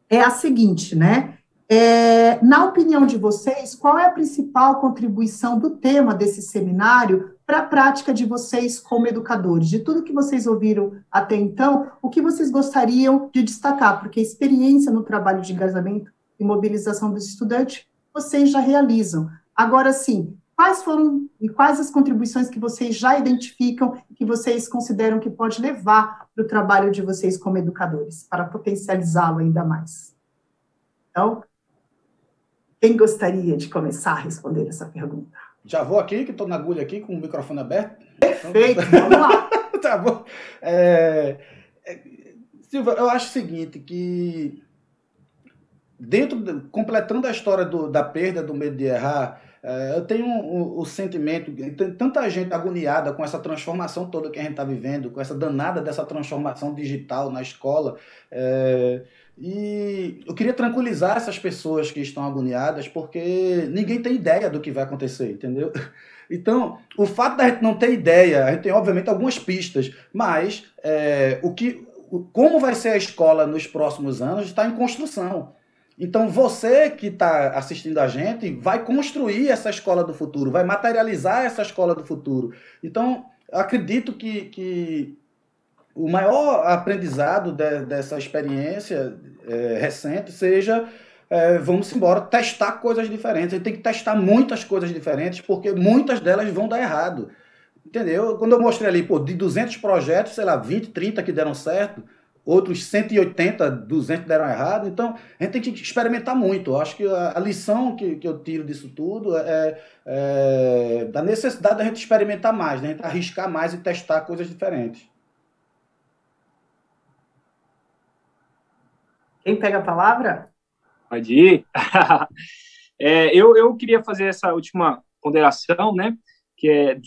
é a seguinte, né? Na opinião de vocês, qual é a principal contribuição do tema desse seminário para a prática de vocês como educadores? De tudo que vocês ouviram até então, o que vocês gostariam de destacar? Porque a experiência no trabalho de engajamento e mobilização dos estudantes, vocês já realizam. Agora, sim, quais foram e quais as contribuições que vocês já identificam e que vocês consideram que pode levar para o trabalho de vocês como educadores, para potencializá-lo ainda mais? Então, quem gostaria de começar a responder essa pergunta? Já vou aqui, que estou na agulha aqui, com o microfone aberto. Perfeito, vamos lá. Tá bom. Silvia, eu acho o seguinte, que completando a história da perda, do medo de errar, eu tenho o sentimento, tem tanta gente agoniada com essa transformação toda que a gente está vivendo, com essa danada dessa transformação digital na escola, e eu queria tranquilizar essas pessoas que estão agoniadas, porque ninguém tem ideia do que vai acontecer, entendeu? Então, o fato da gente não ter ideia, a gente tem, obviamente, algumas pistas, mas como vai ser a escola nos próximos anos está em construção. Então, você que está assistindo a gente vai construir essa escola do futuro, vai materializar essa escola do futuro. Então, eu acredito que o maior aprendizado dessa experiência recente seja, vamos embora, testar coisas diferentes. A gente tem que testar muitas coisas diferentes, porque muitas delas vão dar errado. Entendeu? Quando eu mostrei ali, de 200 projetos, sei lá, 20, 30 que deram certo, outros 180, 200 deram errado. Então, a gente tem que experimentar muito. Eu acho que a lição que eu tiro disso tudo é da necessidade da gente experimentar mais, da gente arriscar mais e testar coisas diferentes. Quem pega a palavra? Pode ir. Eu queria fazer essa última ponderação, né? Que é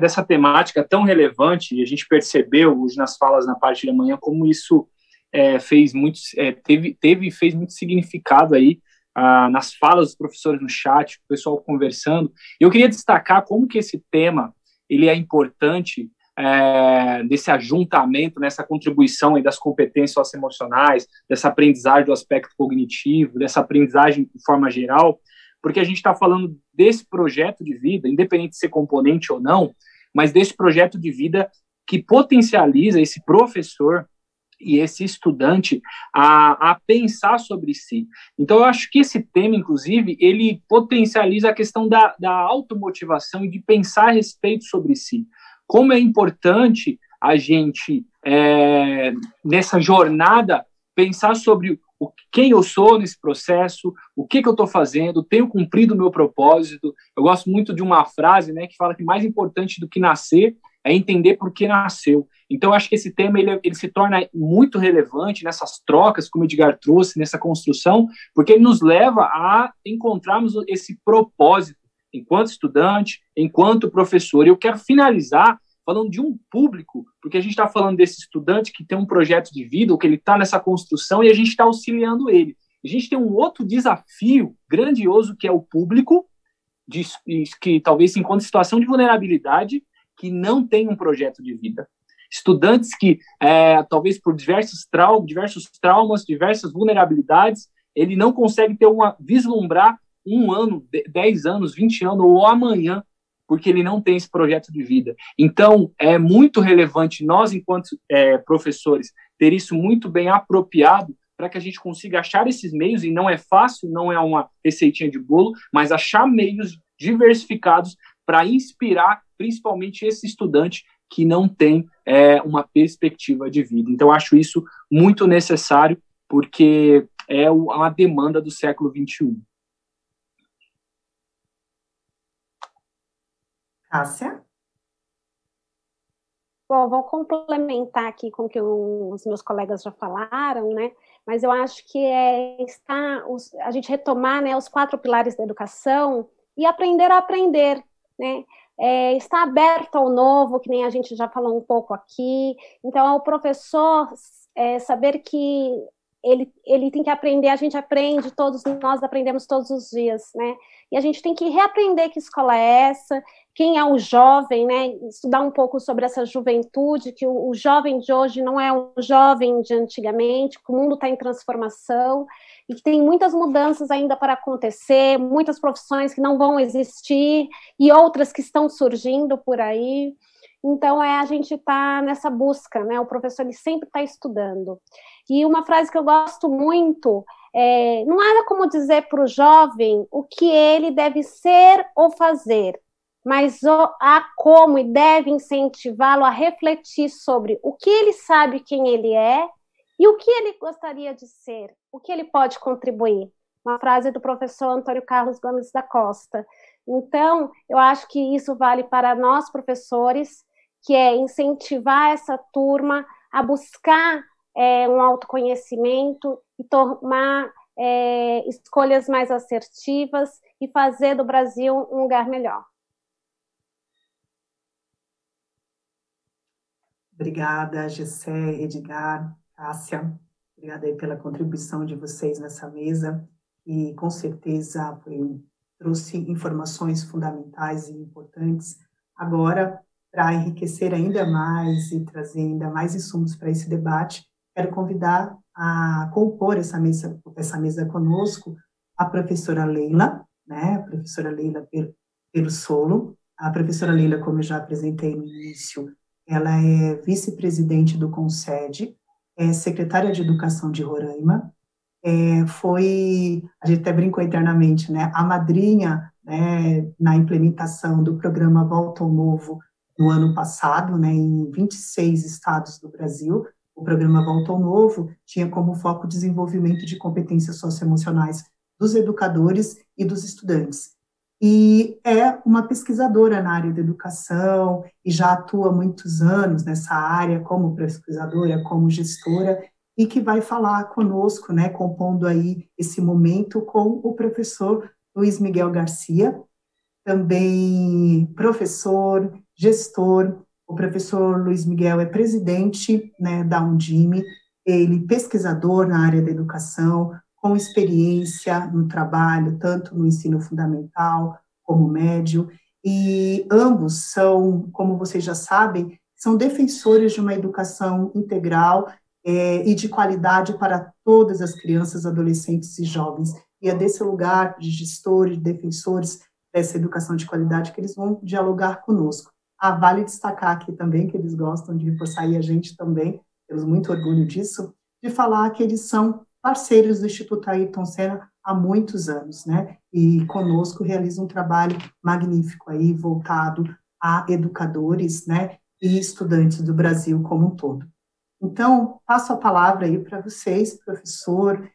dessa temática tão relevante, e a gente percebeu hoje nas falas na parte da manhã como isso fez muito significado aí nas falas dos professores no chat, o pessoal conversando. Eu queria destacar como que esse tema ele é importante desse ajuntamento, nessa contribuição aí das competências socioemocionais, dessa aprendizagem do aspecto cognitivo, dessa aprendizagem de forma geral, porque a gente está falando desse projeto de vida, independente de ser componente ou não, mas desse projeto de vida que potencializa esse professor e esse estudante a pensar sobre si. Então, eu acho que esse tema, inclusive, ele potencializa a questão da automotivação e de pensar a respeito sobre si. Como é importante a gente, nessa jornada, pensar sobre quem eu sou nesse processo, o que eu estou fazendo, tenho cumprido o meu propósito. Eu gosto muito de uma frase, né, que fala que mais importante do que nascer é entender por que nasceu. Então, eu acho que esse tema ele se torna muito relevante nessas trocas, como o Edgar trouxe, nessa construção, porque ele nos leva a encontrarmos esse propósito enquanto estudante, enquanto professor. E eu quero finalizar falando de um público, porque a gente está falando desse estudante que tem um projeto de vida, ou que ele está nessa construção, e a gente está auxiliando ele. A gente tem um outro desafio grandioso, que é o público, que talvez se encontre em situação de vulnerabilidade, que não tem um projeto de vida. Estudantes que, talvez por diversos traumas, diversas vulnerabilidades, ele não consegue vislumbrar 1 ano, 10 anos, 20 anos, ou amanhã, porque ele não tem esse projeto de vida. Então, é muito relevante nós, enquanto professores, ter isso muito bem apropriado para que a gente consiga achar esses meios, e não é fácil, não é uma receitinha de bolo, mas achar meios diversificados para inspirar, principalmente esse estudante que não tem uma perspectiva de vida. Então, eu acho isso muito necessário, porque é uma demanda do século XXI. Cássia? Bom, vou complementar aqui com o que os meus colegas já falaram, né? Mas eu acho que a gente retomar, né, os 4 pilares da educação e aprender a aprender, né? Estar aberto ao novo, que nem a gente já falou um pouco aqui. Então, ao professor saber que ele tem que aprender, a gente aprende, todos nós aprendemos todos os dias, né? E a gente tem que reaprender que escola é essa, quem é o jovem, né? Estudar um pouco sobre essa juventude, que o jovem de hoje não é o jovem de antigamente, que o mundo está em transformação e que tem muitas mudanças ainda para acontecer, muitas profissões que não vão existir e outras que estão surgindo por aí. Então, a gente está nessa busca, né? O professor ele sempre está estudando. E uma frase que eu gosto muito não há como dizer para o jovem o que ele deve ser ou fazer, mas há como e deve incentivá-lo a refletir sobre o que ele sabe quem ele é e o que ele gostaria de ser, o que ele pode contribuir. Uma frase do professor Antônio Carlos Gomes da Costa. Então, eu acho que isso vale para nós, professores, que é incentivar essa turma a buscar um autoconhecimento e tomar escolhas mais assertivas e fazer do Brasil um lugar melhor. Obrigada, Gessé, Edgar, Cássia. Obrigada aí pela contribuição de vocês nessa mesa, e com certeza trouxe informações fundamentais e importantes. Agora, para enriquecer ainda mais e trazer ainda mais insumos para esse debate, quero convidar a compor essa mesa conosco a professora Leila, né? A professora Leila Perussolo. A professora Leila, como eu já apresentei no início, ela é vice-presidente do CONSED, é secretária de Educação de Roraima, a gente até brincou internamente, né, a madrinha, né, na implementação do programa Volta ao Novo no ano passado, né, em 26 estados do Brasil. O programa Volta ao Novo tinha como foco o desenvolvimento de competências socioemocionais dos educadores e dos estudantes. E é uma pesquisadora na área da educação e já atua há muitos anos nessa área como pesquisadora, como gestora, e que vai falar conosco, né, compondo aí esse momento com o professor Luiz Miguel Garcia, também professor, gestor. O professor Luiz Miguel é presidente, né, da Undime, ele pesquisador na área da educação, com experiência no trabalho, tanto no ensino fundamental como médio, e ambos são, como vocês já sabem, são defensores de uma educação integral e de qualidade para todas as crianças, adolescentes e jovens. E é desse lugar de gestores, de defensores dessa educação de qualidade que eles vão dialogar conosco. Vale destacar aqui também que eles gostam de reforçar, e a gente também, temos muito orgulho disso, de falar que eles são parceiros do Instituto Ayrton Senna há muitos anos, né, e conosco realizam um trabalho magnífico aí, voltado a educadores, né, e estudantes do Brasil como um todo. Então, passo a palavra aí para vocês, professor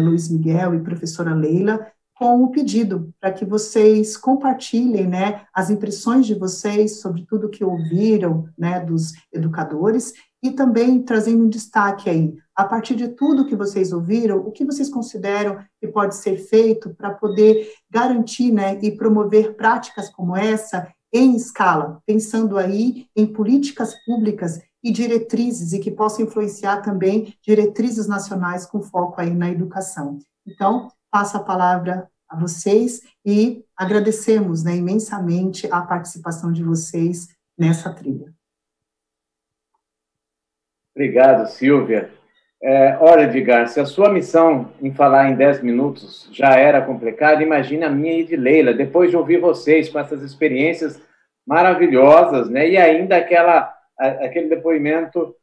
Luiz Miguel e professora Leila, com o pedido para que vocês compartilhem, né, as impressões de vocês sobre tudo que ouviram, né, dos educadores, e também trazendo um destaque aí, a partir de tudo que vocês ouviram, o que vocês consideram que pode ser feito para poder garantir, né, e promover práticas como essa em escala, pensando aí em políticas públicas e diretrizes, e que possam influenciar também diretrizes nacionais com foco aí na educação. Então, passo a palavra a vocês e agradecemos, né, imensamente a participação de vocês nessa trilha. Obrigado, Silvia. Olha, Edgar, se a sua missão em falar em 10 minutos já era complicada, imagine a minha e de Leila, depois de ouvir vocês com essas experiências maravilhosas, né, e ainda aquele depoimento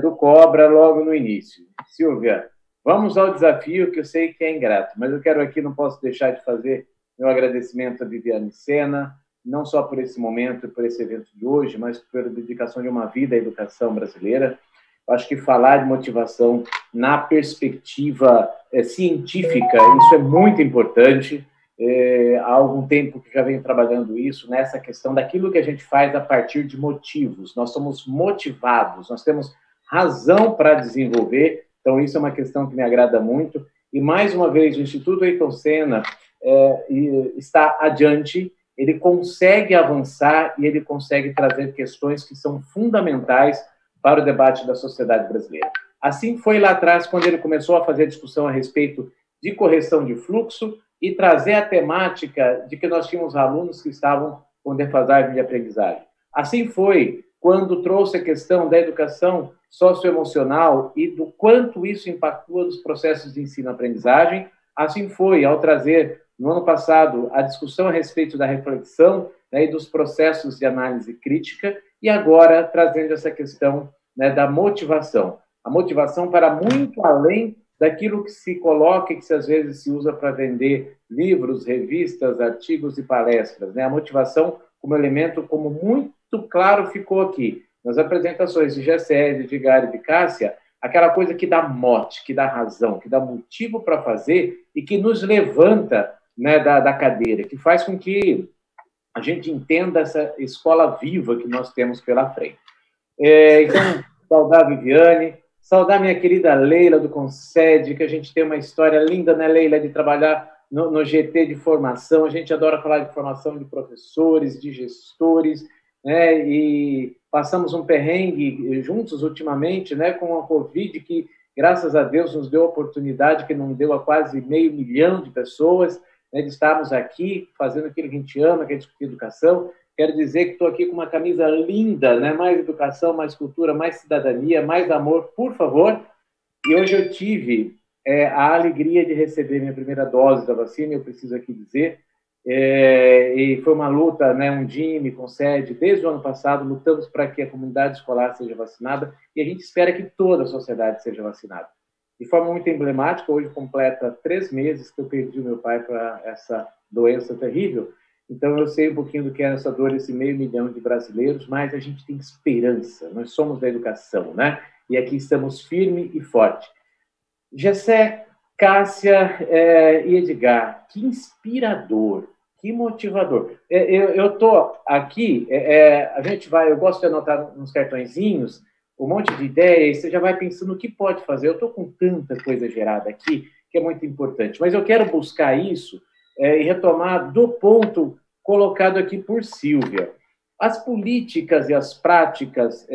do Cobra logo no início. Silvia, vamos ao desafio, que eu sei que é ingrato, mas eu quero aqui, não posso deixar de fazer meu agradecimento a Viviane Sena, não só por esse momento e por esse evento de hoje, mas pela dedicação de uma vida à educação brasileira. Eu acho que falar de motivação na perspectiva científica, isso é muito importante. Há algum tempo que já venho trabalhando isso, nessa questão daquilo que a gente faz a partir de motivos. Nós somos motivados, nós temos razão para desenvolver, então isso é uma questão que me agrada muito. E, mais uma vez, o Instituto Ayrton Senna está adiante, ele consegue avançar e ele consegue trazer questões que são fundamentais para o debate da sociedade brasileira. Assim foi lá atrás, quando ele começou a fazer a discussão a respeito de correção de fluxo e trazer a temática de que nós tínhamos alunos que estavam com defasagem de aprendizagem. Assim foi quando trouxe a questão da educação socioemocional e do quanto isso impactua nos processos de ensino-aprendizagem. Assim foi ao trazer, no ano passado, a discussão a respeito da reflexão, né, e dos processos de análise crítica, e agora trazendo essa questão, né, da motivação. A motivação para muito além daquilo que se coloca e que às vezes se usa para vender livros, revistas, artigos e palestras, né? A motivação como elemento, como muito claro ficou aqui, nas apresentações de Gessé, de Edgar e de Cássia, aquela coisa que dá mote, que dá razão, que dá motivo para fazer e que nos levanta, né, da cadeira, que faz com que a gente entenda essa escola viva que nós temos pela frente. Então, saudar a Viviane, saudar minha querida Leila do Concede, que a gente tem uma história linda, né, Leila, de trabalhar no GT de formação. A gente adora falar de formação de professores, de gestores, né, e passamos um perrengue juntos ultimamente, né, com a Covid, que, graças a Deus, nos deu a oportunidade que não deu a quase 500 mil de pessoas, né, de estarmos aqui fazendo aquilo que a gente ama, que é discutir educação. Quero dizer que estou aqui com uma camisa linda, né? Mais educação, mais cultura, mais cidadania, mais amor, por favor. E hoje eu tive a alegria de receber minha primeira dose da vacina, eu preciso aqui dizer, e foi uma luta, né? Um DIN me concede, desde o ano passado, lutamos para que a comunidade escolar seja vacinada, e a gente espera que toda a sociedade seja vacinada. De forma muito emblemática, hoje completa 3 meses que eu perdi o meu pai para essa doença terrível. Então, eu sei um pouquinho do que é essa dor, esse 500 mil de brasileiros, mas a gente tem esperança. Nós somos da educação, né? E aqui estamos firme e forte. Gessé, Cássia e Edgar, que inspirador, que motivador. Eu estou aqui, eu gosto de anotar nos cartõezinhos um monte de ideias, você já vai pensando o que pode fazer. Eu estou com tanta coisa gerada aqui, que é muito importante. Mas eu quero buscar isso e retomar do ponto colocado aqui por Silvia. As políticas e as práticas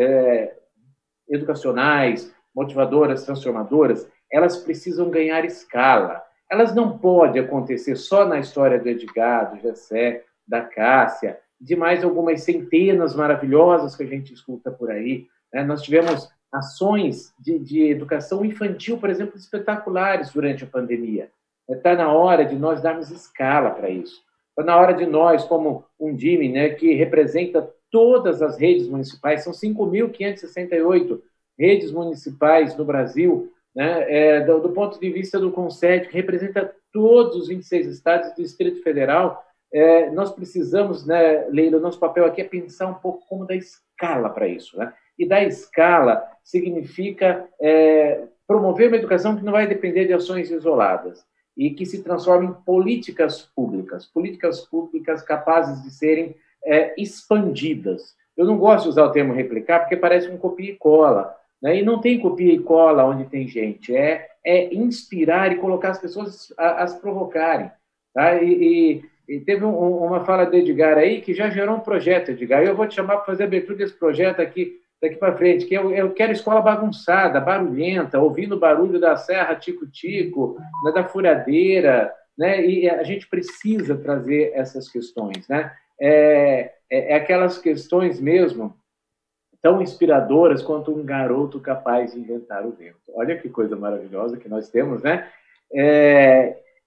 educacionais, motivadoras, transformadoras, elas precisam ganhar escala. Elas não podem acontecer só na história do Edgar, do Gessé, da Cássia, de mais algumas centenas maravilhosas que a gente escuta por aí. Né? Nós tivemos ações de educação infantil, por exemplo, espetaculares durante a pandemia. Está na hora de nós darmos escala para isso. Está na hora de nós, como um DIME, né, que representa todas as redes municipais, são 5.568 redes municipais no Brasil, né, do ponto de vista do Concede, que representa todos os 26 estados do Distrito Federal. Nós precisamos, né, Leila, o nosso papel aqui é pensar um pouco como dar escala para isso. Né? E dar escala significa promover uma educação que não vai depender de ações isoladas, e que se transforma em políticas públicas capazes de serem expandidas. Eu não gosto de usar o termo replicar, porque parece um copia e cola, né? E não tem copia e cola onde tem gente, é inspirar e colocar as pessoas a se provocarem. Tá? E teve uma fala do Edgar aí, que já gerou um projeto, Edgar, eu vou te chamar para fazer a abertura desse projeto aqui, daqui para frente, que eu quero escola bagunçada, barulhenta, ouvindo o barulho da serra tico-tico, né, da furadeira, né, e a gente precisa trazer essas questões, né, aquelas questões mesmo tão inspiradoras quanto um garoto capaz de inventar o vento. Olha que coisa maravilhosa que nós temos, né?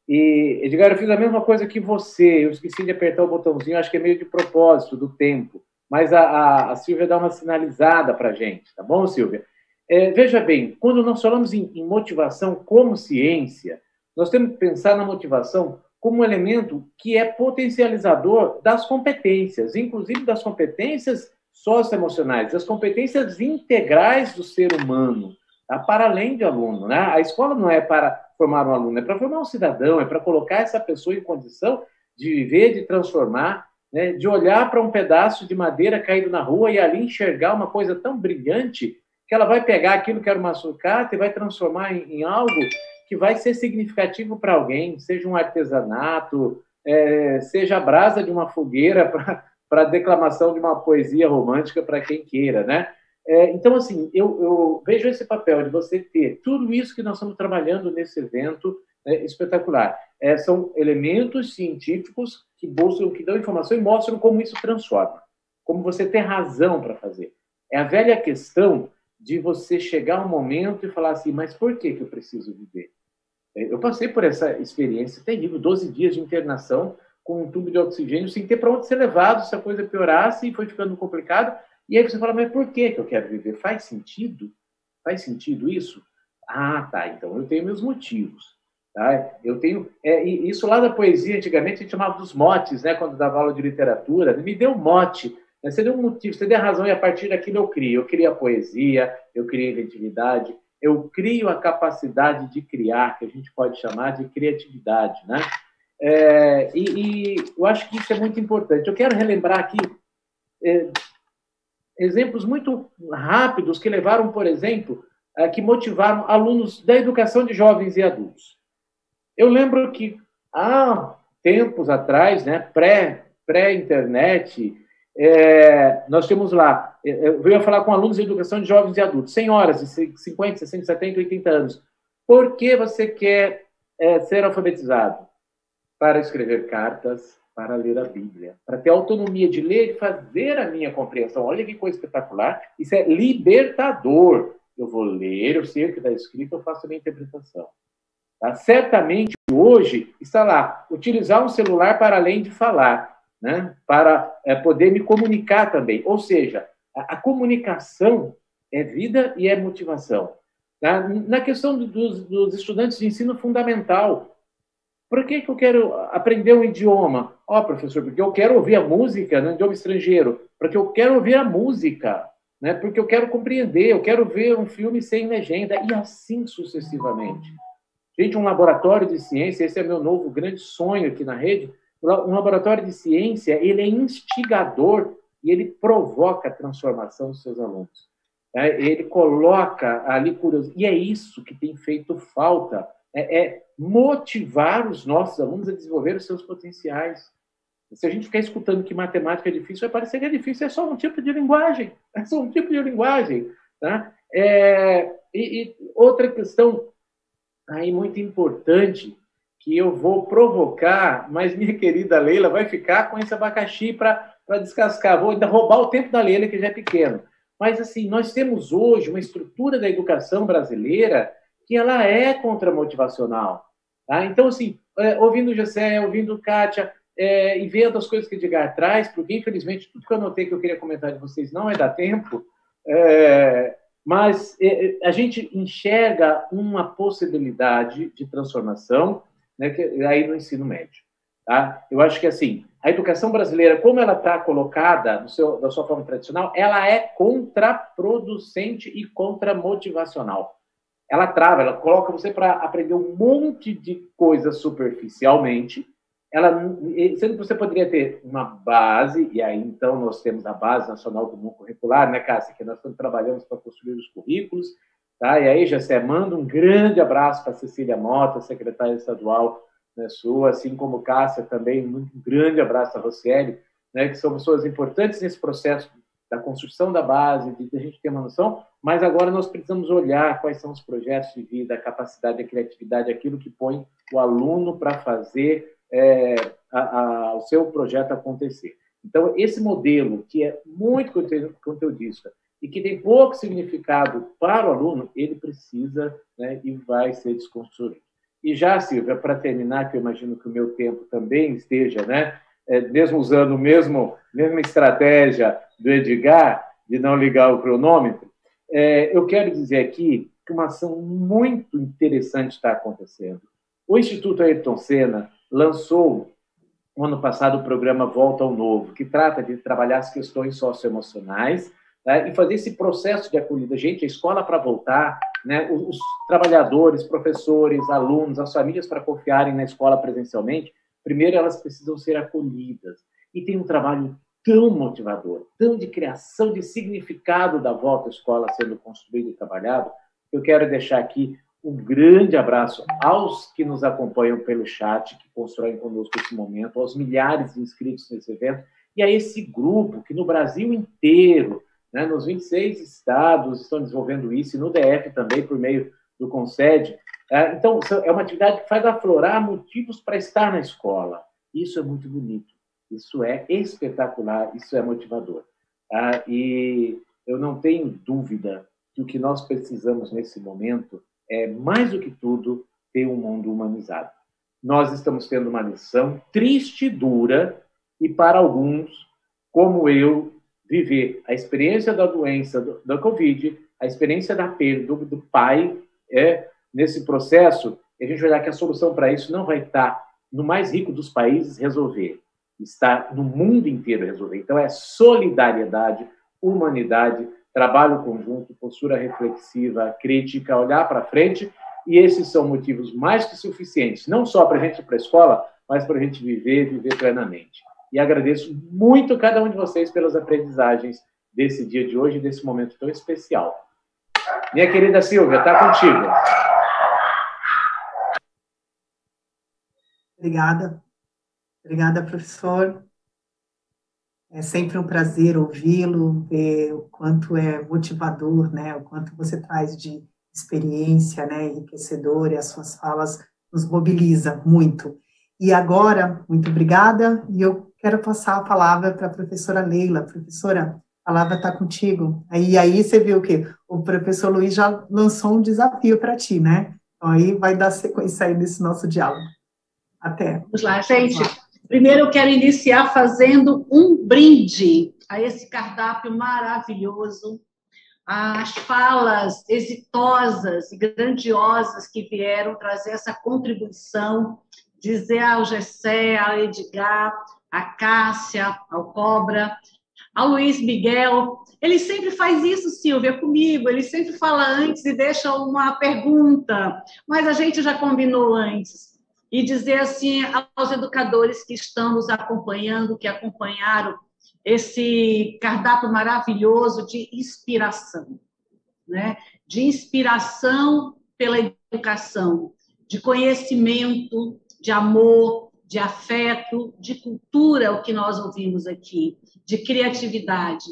E, Edgar, eu fiz a mesma coisa que você, eu esqueci de apertar o botãozinho, acho que é meio de propósito do tempo, mas a Silvia dá uma sinalizada para a gente, tá bom, Silvia? Veja bem, quando nós falamos em motivação como ciência, nós temos que pensar na motivação como um elemento que é potencializador das competências, inclusive das competências socioemocionais, das competências integrais do ser humano, tá? Para além de aluno. Né? A escola não é para formar um aluno, é para formar um cidadão, é para colocar essa pessoa em condição de viver, de transformar, né, de olhar para um pedaço de madeira caído na rua e ali enxergar uma coisa tão brilhante que ela vai pegar aquilo que era uma sucata e vai transformar em algo que vai ser significativo para alguém, seja um artesanato, seja a brasa de uma fogueira para a declamação de uma poesia romântica para quem queira, né? Então, assim, eu vejo esse papel de você ter tudo isso que nós estamos trabalhando nesse evento, espetacular. São elementos científicos que buscam, que dão informação e mostram como isso transforma, como você tem razão para fazer. É a velha questão de você chegar a um momento e falar assim, mas por que eu preciso viver? Eu passei por essa experiência terrível, 12 dias de internação com um tubo de oxigênio, sem ter para onde ser levado, se a coisa piorasse, e foi ficando complicado. E aí você fala, mas por que eu quero viver? Faz sentido? Faz sentido isso? Ah, tá, então eu tenho meus motivos. Tá? Eu tenho... isso lá da poesia, antigamente, a gente chamava dos motes, né? Quando dava aula de literatura. Me deu um mote, né? Você deu um motivo, você deu a razão, e a partir daquilo eu crio. Eu crio a poesia, eu crio a inventividade, eu crio a capacidade de criar, que a gente pode chamar de criatividade, né? E eu acho que isso é muito importante. Eu quero relembrar aqui exemplos muito rápidos que levaram, por exemplo, que motivaram alunos da educação de jovens e adultos. Eu lembro que há tempos atrás, né, pré-internet, nós tínhamos lá, eu ia falar com alunos de educação de jovens e adultos, senhoras de 50, 60, 70, 80 anos. Por que você quer ser alfabetizado? Para escrever cartas, para ler a Bíblia, para ter autonomia de ler e fazer a minha compreensão. Olha que coisa espetacular. Isso é libertador. Eu vou ler, eu sei o que está escrito, eu faço a minha interpretação. Tá? Certamente, hoje, está lá, utilizar um celular para além de falar, né? Para poder me comunicar também. Ou seja, a comunicação é vida e é motivação. Tá? Na questão dos estudantes de ensino fundamental, por que eu quero aprender um idioma? Professor, porque eu quero ouvir a música no idioma estrangeiro, porque eu quero ouvir a música, né? Porque eu quero compreender, eu quero ver um filme sem legenda, e assim sucessivamente. Gente, um laboratório de ciência, esse é meu novo grande sonho aqui na rede, um laboratório de ciência, ele é instigador e ele provoca a transformação dos seus alunos. Ele coloca ali curiosidade, e é isso que tem feito falta, motivar os nossos alunos a desenvolver os seus potenciais. Se a gente ficar escutando que matemática é difícil, vai parecer que é difícil, é só um tipo de linguagem. É só um tipo de linguagem. Tá? E outra questão aí muito importante, que eu vou provocar, mas minha querida Leila vai ficar com esse abacaxi para descascar. Vou ainda roubar o tempo da Leila, que já é pequeno. Mas, assim, nós temos hoje uma estrutura da educação brasileira que ela é contramotivacional. Tá? Então, assim, ouvindo o Gessé, ouvindo Kátia, e vendo as coisas que o Edgar traz, porque, infelizmente, tudo que eu anotei que eu queria comentar de vocês não vai dar tempo, mas a gente enxerga uma possibilidade de transformação, né, aí no ensino médio. Tá? Eu acho que, assim, a educação brasileira, como ela está colocada da sua forma tradicional, ela é contraproducente e contramotivacional. Ela trava, ela coloca você para aprender um monte de coisas superficialmente, sendo que você poderia ter uma base, e aí então nós temos a Base Nacional Comum Curricular, né, Cássia, que nós estamos trabalhando para construir os currículos, tá? E aí, Jessé, manda um grande abraço para a Cecília Mota, secretária estadual, né, sua, assim como Cássia também, um grande abraço a Rocieli, né, que são pessoas importantes nesse processo da construção da base, de a gente ter uma noção, mas agora nós precisamos olhar quais são os projetos de vida, a capacidade, a criatividade, aquilo que põe o aluno para fazer o seu projeto acontecer. Então, esse modelo, que é muito conteudista e que tem pouco significado para o aluno, ele precisa, né, e vai ser desconstruído. E já, Silvia, para terminar, que eu imagino que o meu tempo também esteja, né, mesmo usando a mesma estratégia do Edgar, de não ligar o cronômetro, eu quero dizer aqui que uma ação muito interessante está acontecendo. O Instituto Ayrton Senna lançou, no ano passado, o programa Volta ao Novo, que trata de trabalhar as questões socioemocionais, né, e fazer esse processo de acolhida. Gente, a escola para voltar, né, os trabalhadores, professores, alunos, as famílias para confiarem na escola presencialmente, primeiro elas precisam ser acolhidas. E tem um trabalho tão motivador, tão de criação de significado da volta à escola sendo construído e trabalhado, eu quero deixar aqui um grande abraço aos que nos acompanham pelo chat, que constroem conosco esse momento, aos milhares de inscritos nesse evento, e a esse grupo que no Brasil inteiro, né, nos 26 estados estão desenvolvendo isso, e no DF também, por meio do Concede, Então, é uma atividade que faz aflorar motivos para estar na escola. Isso é muito bonito, isso é espetacular, isso é motivador. E eu não tenho dúvida que o que nós precisamos nesse momento é, mais do que tudo, ter um mundo humanizado. Nós estamos tendo uma lição triste, dura, e para alguns, como eu, viver a experiência da doença, da Covid, a experiência da perda do pai, nesse processo, a gente vai dar que a solução para isso não vai estar no mais rico dos países resolver, está no mundo inteiro resolver. Então, é solidariedade, humanidade, trabalho conjunto, postura reflexiva, crítica, olhar para frente, e esses são motivos mais que suficientes, não só para a gente ir para a escola, mas para a gente viver plenamente. E agradeço muito cada um de vocês pelas aprendizagens desse dia de hoje, desse momento tão especial. Minha querida Silvia, está contigo. Obrigada. Obrigada, professor. É sempre um prazer ouvi-lo, ver o quanto é motivador, né? O quanto você traz de experiência, né? Enriquecedor, e as suas falas nos mobiliza muito. E agora, muito obrigada, e eu quero passar a palavra para a professora Leila. Professora, a palavra está contigo. Aí você viu que o professor Luiz já lançou um desafio para ti, né? Então aí vai dar sequência aí nesse nosso diálogo. Até. Vamos lá, gente. Primeiro eu quero iniciar fazendo um brinde a esse cardápio maravilhoso, as falas exitosas e grandiosas que vieram trazer essa contribuição, dizer ao Gessé, ao Edgar, à Cássia, ao Cobra, ao Luiz Miguel. Ele sempre faz isso, Silvia, comigo, ele sempre fala antes e deixa uma pergunta, mas a gente já combinou antes. E dizer assim aos educadores que estão nos acompanhando, que acompanharam esse cardápio maravilhoso de inspiração, né? De inspiração pela educação, de conhecimento, de amor, de afeto, de cultura, o que nós ouvimos aqui, de criatividade.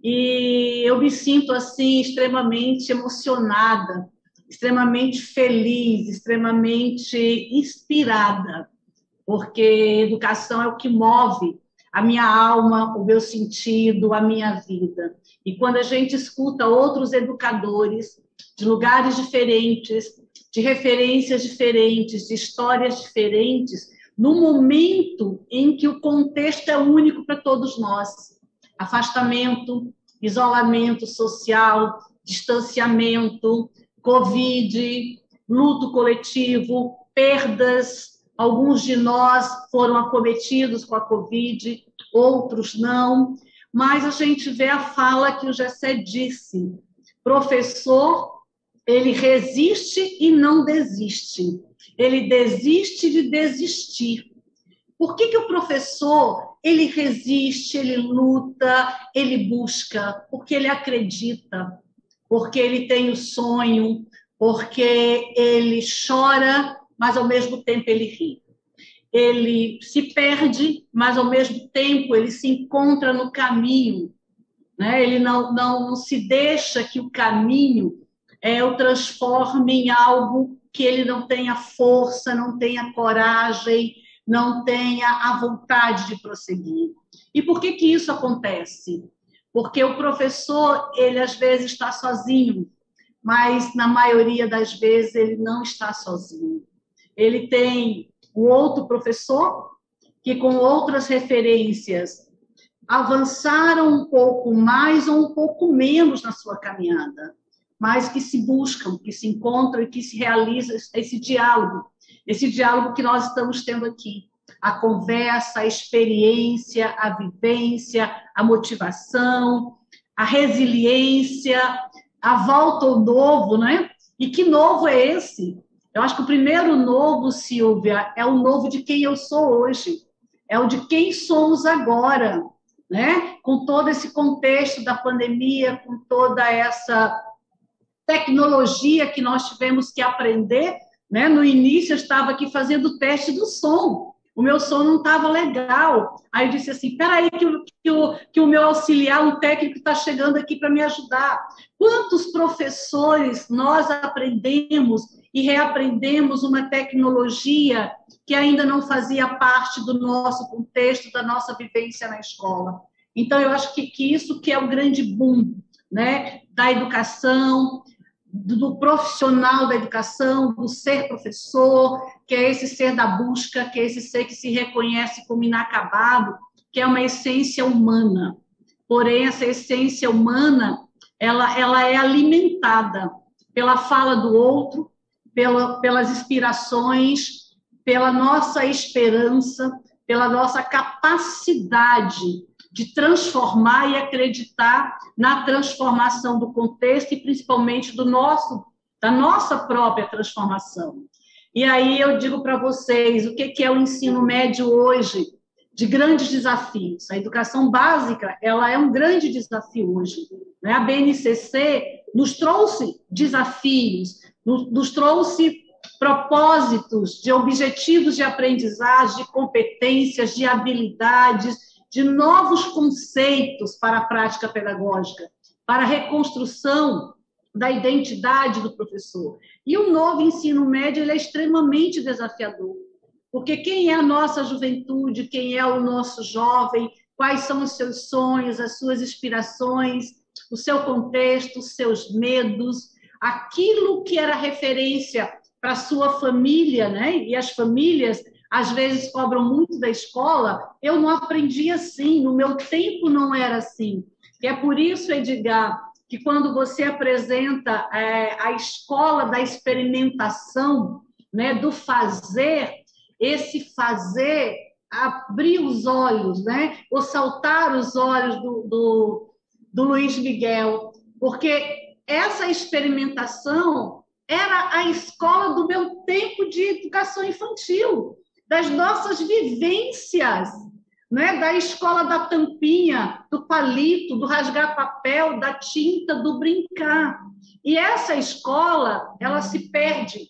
E eu me sinto assim extremamente emocionada, extremamente feliz, extremamente inspirada, porque educação é o que move a minha alma, o meu sentido, a minha vida. E quando a gente escuta outros educadores de lugares diferentes, de referências diferentes, de histórias diferentes, no momento em que o contexto é único para todos nós, afastamento, isolamento social, distanciamento, Covid, luto coletivo, perdas. Alguns de nós foram acometidos com a Covid, outros não. Mas a gente vê a fala que o Gessé disse. Professor, ele resiste e não desiste. Ele desiste de desistir. Por que o professor, ele resiste, ele luta, ele busca? Porque ele acredita. Porque ele tem o sonho, porque ele chora, mas ao mesmo tempo ele ri. Ele se perde, mas ao mesmo tempo ele se encontra no caminho, né? Ele não se deixa que o caminho o transforme em algo que ele não tenha força, não tenha coragem, não tenha a vontade de prosseguir. E por que isso acontece? Porque o professor, ele às vezes está sozinho, mas na maioria das vezes ele não está sozinho. Ele tem um outro professor que, com outras referências, avançaram um pouco mais ou um pouco menos na sua caminhada, mas que se buscam, que se encontram e que se realiza esse diálogo que nós estamos tendo aqui. A conversa, a experiência, a vivência, a motivação, a resiliência, a volta ao novo, né? E que novo é esse? Eu acho que o primeiro novo, Silvia, é o novo de quem eu sou hoje, é o de quem somos agora, né? Com todo esse contexto da pandemia, com toda essa tecnologia que nós tivemos que aprender, né? No início eu estava aqui fazendo o teste do som, o meu som não estava legal. Aí eu disse assim, espera aí que o meu auxiliar, o técnico, está chegando aqui para me ajudar. Quantos professores nós aprendemos e reaprendemos uma tecnologia que ainda não fazia parte do nosso contexto, da nossa vivência na escola. Então, eu acho que isso que é o grande boom, né, da educação, do profissional da educação, do ser professor, que é esse ser da busca, que é esse ser que se reconhece como inacabado, que é uma essência humana. Porém, essa essência humana, ela é alimentada pela fala do outro, pelas inspirações, pela nossa esperança, pela nossa capacidade de transformar e acreditar na transformação do contexto e principalmente da nossa própria transformação. E aí eu digo para vocês o que é o ensino médio hoje, de grandes desafios. A educação básica, ela é um grande desafio hoje, né? A BNCC nos trouxe desafios, nos trouxe propósitos de objetivos de aprendizagem, de competências, de habilidades, de novos conceitos para a prática pedagógica, para a reconstrução da identidade do professor. E o novo ensino médio ele é extremamente desafiador, porque quem é a nossa juventude, quem é o nosso jovem, quais são os seus sonhos, as suas inspirações, o seu contexto, os seus medos, aquilo que era referência para a sua família, né? E as famílias às vezes cobram muito da escola, eu não aprendi assim, no meu tempo não era assim. E é por isso, Edgar, que quando você apresenta a escola da experimentação, né, do fazer, esse fazer abrir os olhos, né, ou saltar os olhos do Luiz Miguel, porque essa experimentação era a escola do meu tempo de educação infantil, das nossas vivências, né? Da escola da tampinha, do palito, do rasgar papel, da tinta, do brincar. E essa escola, ela se perde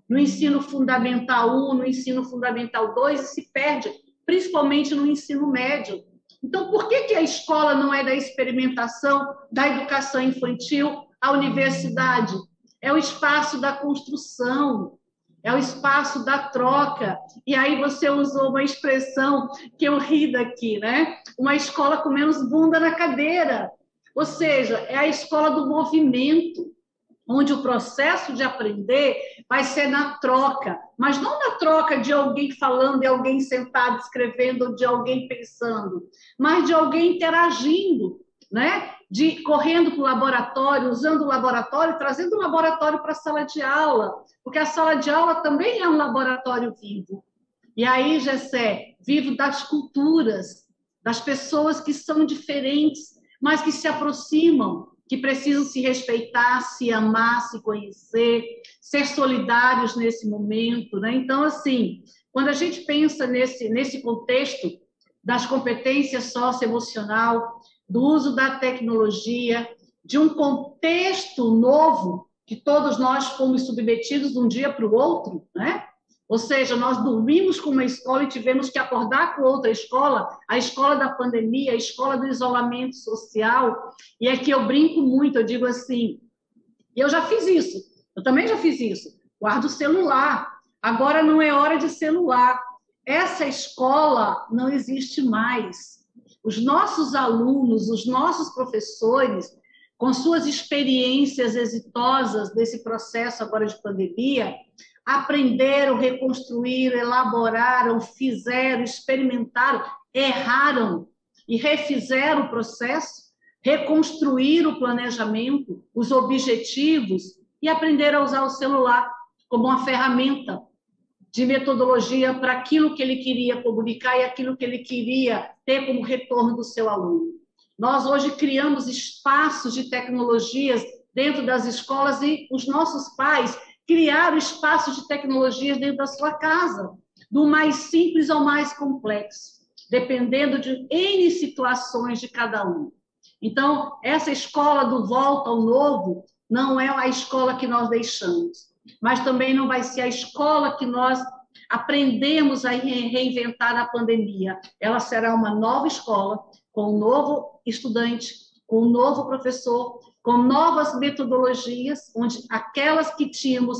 no ensino fundamental 1, no ensino fundamental 2 e se perde principalmente no ensino médio. Então, por que a escola não é da experimentação, da educação infantil, a universidade? É o espaço da construção, é o espaço da troca. E aí você usou uma expressão que eu ri daqui, né? Uma escola com menos bunda na cadeira. Ou seja, é a escola do movimento, onde o processo de aprender vai ser na troca, mas não na troca de alguém falando, de alguém sentado escrevendo, ou de alguém pensando, mas de alguém interagindo, né? De correndo para o laboratório, usando o laboratório, trazendo o laboratório para a sala de aula, porque a sala de aula também é um laboratório vivo. E aí, Gessé, vivo das culturas, das pessoas que são diferentes, mas que se aproximam, que precisam se respeitar, se amar, se conhecer, ser solidários nesse momento, né? Então, assim, quando a gente pensa nesse contexto das competências socioemocional, do uso da tecnologia, de um contexto novo que todos nós fomos submetidos de um dia para o outro, né? Ou seja, nós dormimos com uma escola e tivemos que acordar com outra escola, a escola da pandemia, a escola do isolamento social. E é que eu brinco muito, eu digo assim, e eu já fiz isso, eu também já fiz isso, guardo o celular, agora não é hora de celular. Essa escola não existe mais. Os nossos alunos, os nossos professores, com suas experiências exitosas desse processo agora de pandemia, aprenderam, reconstruíram, elaboraram, fizeram, experimentaram, erraram e refizeram o processo, reconstruíram o planejamento, os objetivos e aprenderam a usar o celular como uma ferramenta de metodologia para aquilo que ele queria comunicar e aquilo que ele queria ter como retorno do seu aluno. Nós hoje criamos espaços de tecnologias dentro das escolas e os nossos pais criaram espaços de tecnologias dentro da sua casa, do mais simples ao mais complexo, dependendo de N situações de cada um. Então, essa escola do volta ao novo não é a escola que nós deixamos, mas também não vai ser a escola que nós aprendemos a reinventar na pandemia. Ela será uma nova escola, com um novo estudante, com um novo professor, com novas metodologias, onde aquelas que tínhamos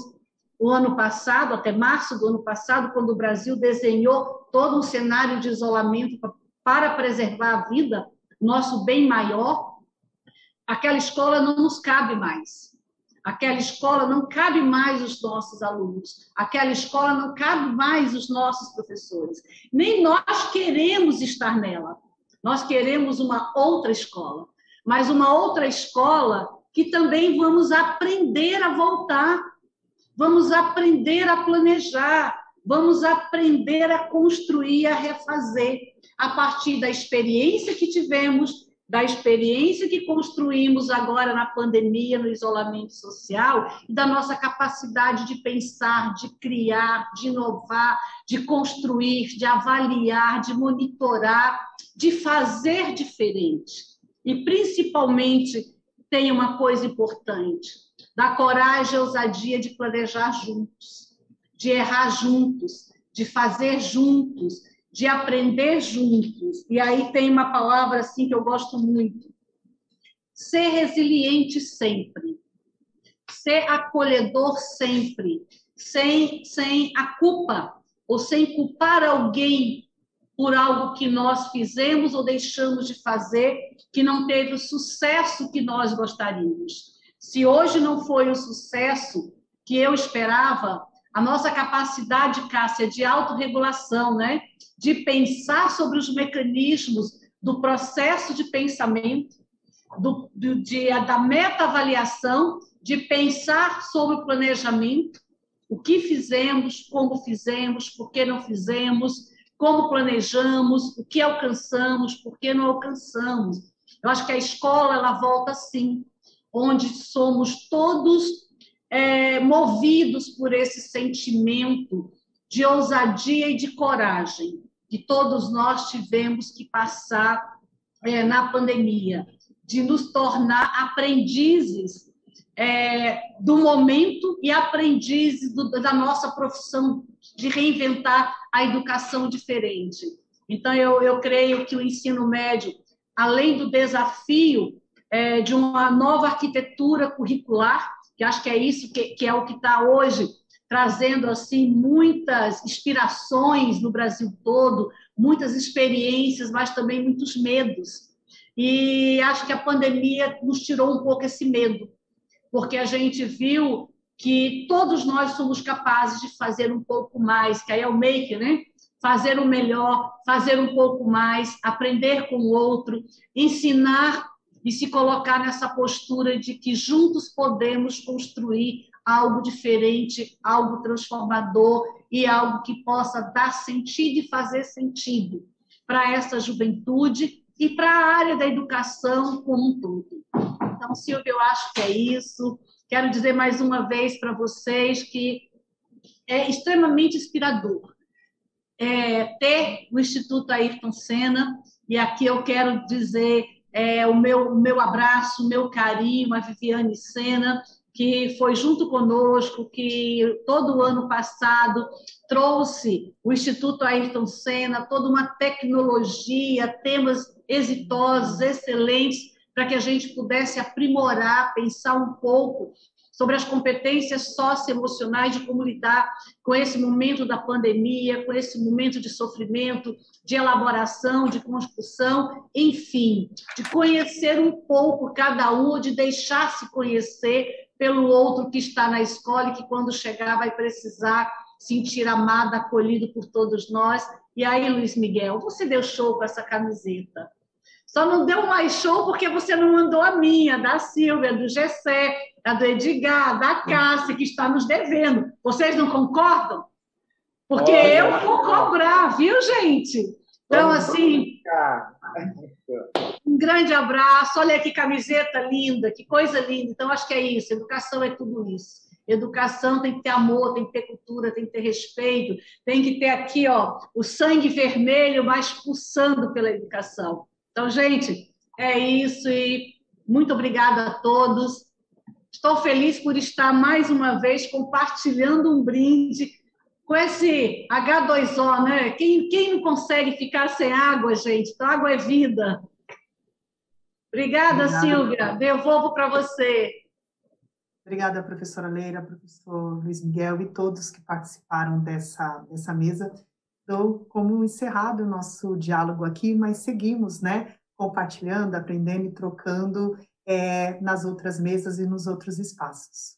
o ano passado, até março do ano passado, quando o Brasil desenhou todo um cenário de isolamento para preservar a vida, nosso bem maior, aquela escola não nos cabe mais. Aquela escola não cabe mais os nossos alunos. Aquela escola não cabe mais os nossos professores. Nem nós queremos estar nela. Nós queremos uma outra escola. Mas uma outra escola que também vamos aprender a voltar. Vamos aprender a planejar. Vamos aprender a construir, a refazer. A partir da experiência que tivemos, da experiência que construímos agora na pandemia, no isolamento social, e da nossa capacidade de pensar, de criar, de inovar, de construir, de avaliar, de monitorar, de fazer diferente. E, principalmente, tem uma coisa importante, da coragem e ousadia de planejar juntos, de errar juntos, de fazer juntos, de aprender juntos. E aí tem uma palavra assim que eu gosto muito. Ser resiliente sempre. Ser acolhedor sempre. Sem a culpa, ou sem culpar alguém por algo que nós fizemos ou deixamos de fazer, que não teve o sucesso que nós gostaríamos. Se hoje não foi o sucesso que eu esperava, a nossa capacidade, Cássia, de autorregulação, né? De pensar sobre os mecanismos do processo de pensamento, da meta-avaliação, de pensar sobre o planejamento, o que fizemos, como fizemos, por que não fizemos, como planejamos, o que alcançamos, por que não alcançamos. Eu acho que a escola ela volta assim, onde somos todos movidos por esse sentimento de ousadia e de coragem que todos nós tivemos que passar na pandemia, de nos tornar aprendizes do momento e aprendizes da nossa profissão, de reinventar a educação diferente. Então, eu creio que o ensino médio, além do desafio de uma nova arquitetura curricular, que acho que é isso que é o que está hoje trazendo assim muitas inspirações no Brasil todo, muitas experiências, mas também muitos medos. E acho que a pandemia nos tirou um pouco esse medo, porque a gente viu que todos nós somos capazes de fazer um pouco mais, que aí é o make, né? Fazer o melhor, fazer um pouco mais, aprender com o outro, ensinar e se colocar nessa postura de que juntos podemos construir algo diferente, algo transformador e algo que possa dar sentido e fazer sentido para essa juventude e para a área da educação como um todo. Então, Silvia, eu acho que é isso. Quero dizer mais uma vez para vocês que é extremamente inspirador ter o Instituto Ayrton Senna, e aqui eu quero dizer o meu abraço, o meu carinho a Viviane Senna, que foi junto conosco, que todo o ano passado trouxe o Instituto Ayrton Senna, toda uma tecnologia, temas exitosos, excelentes, para que a gente pudesse aprimorar, pensar um pouco sobre as competências socioemocionais de como lidar com esse momento da pandemia, com esse momento de sofrimento, de elaboração, de construção, enfim, de conhecer um pouco cada um, de deixar-se conhecer pelo outro que está na escola e que, quando chegar, vai precisar sentir amado, acolhido por todos nós. E aí, Luiz Miguel, você deu show com essa camiseta. Só não deu mais show porque você não mandou a minha, da Silvia, do Gessé, a do Edgar, da Cássia, que está nos devendo. Vocês não concordam? Porque eu vou cobrar, viu, gente? Então, assim, um grande abraço. Olha que camiseta linda, que coisa linda. Então, acho que é isso. Educação é tudo isso. Educação tem que ter amor, tem que ter cultura, tem que ter respeito, tem que ter aqui o sangue vermelho, mas pulsando pela educação. Então, gente, é isso e muito obrigada a todos. Estou feliz por estar mais uma vez compartilhando um brinde com esse H2O, né? Quem não consegue ficar sem água, gente? Então, água é vida. Obrigada, Silvia. Devolvo para você. Obrigada, professora Leila, professor Luiz Miguel e todos que participaram dessa mesa. Dou como encerrado o nosso diálogo aqui, mas seguimos, né, compartilhando, aprendendo e trocando nas outras mesas e nos outros espaços.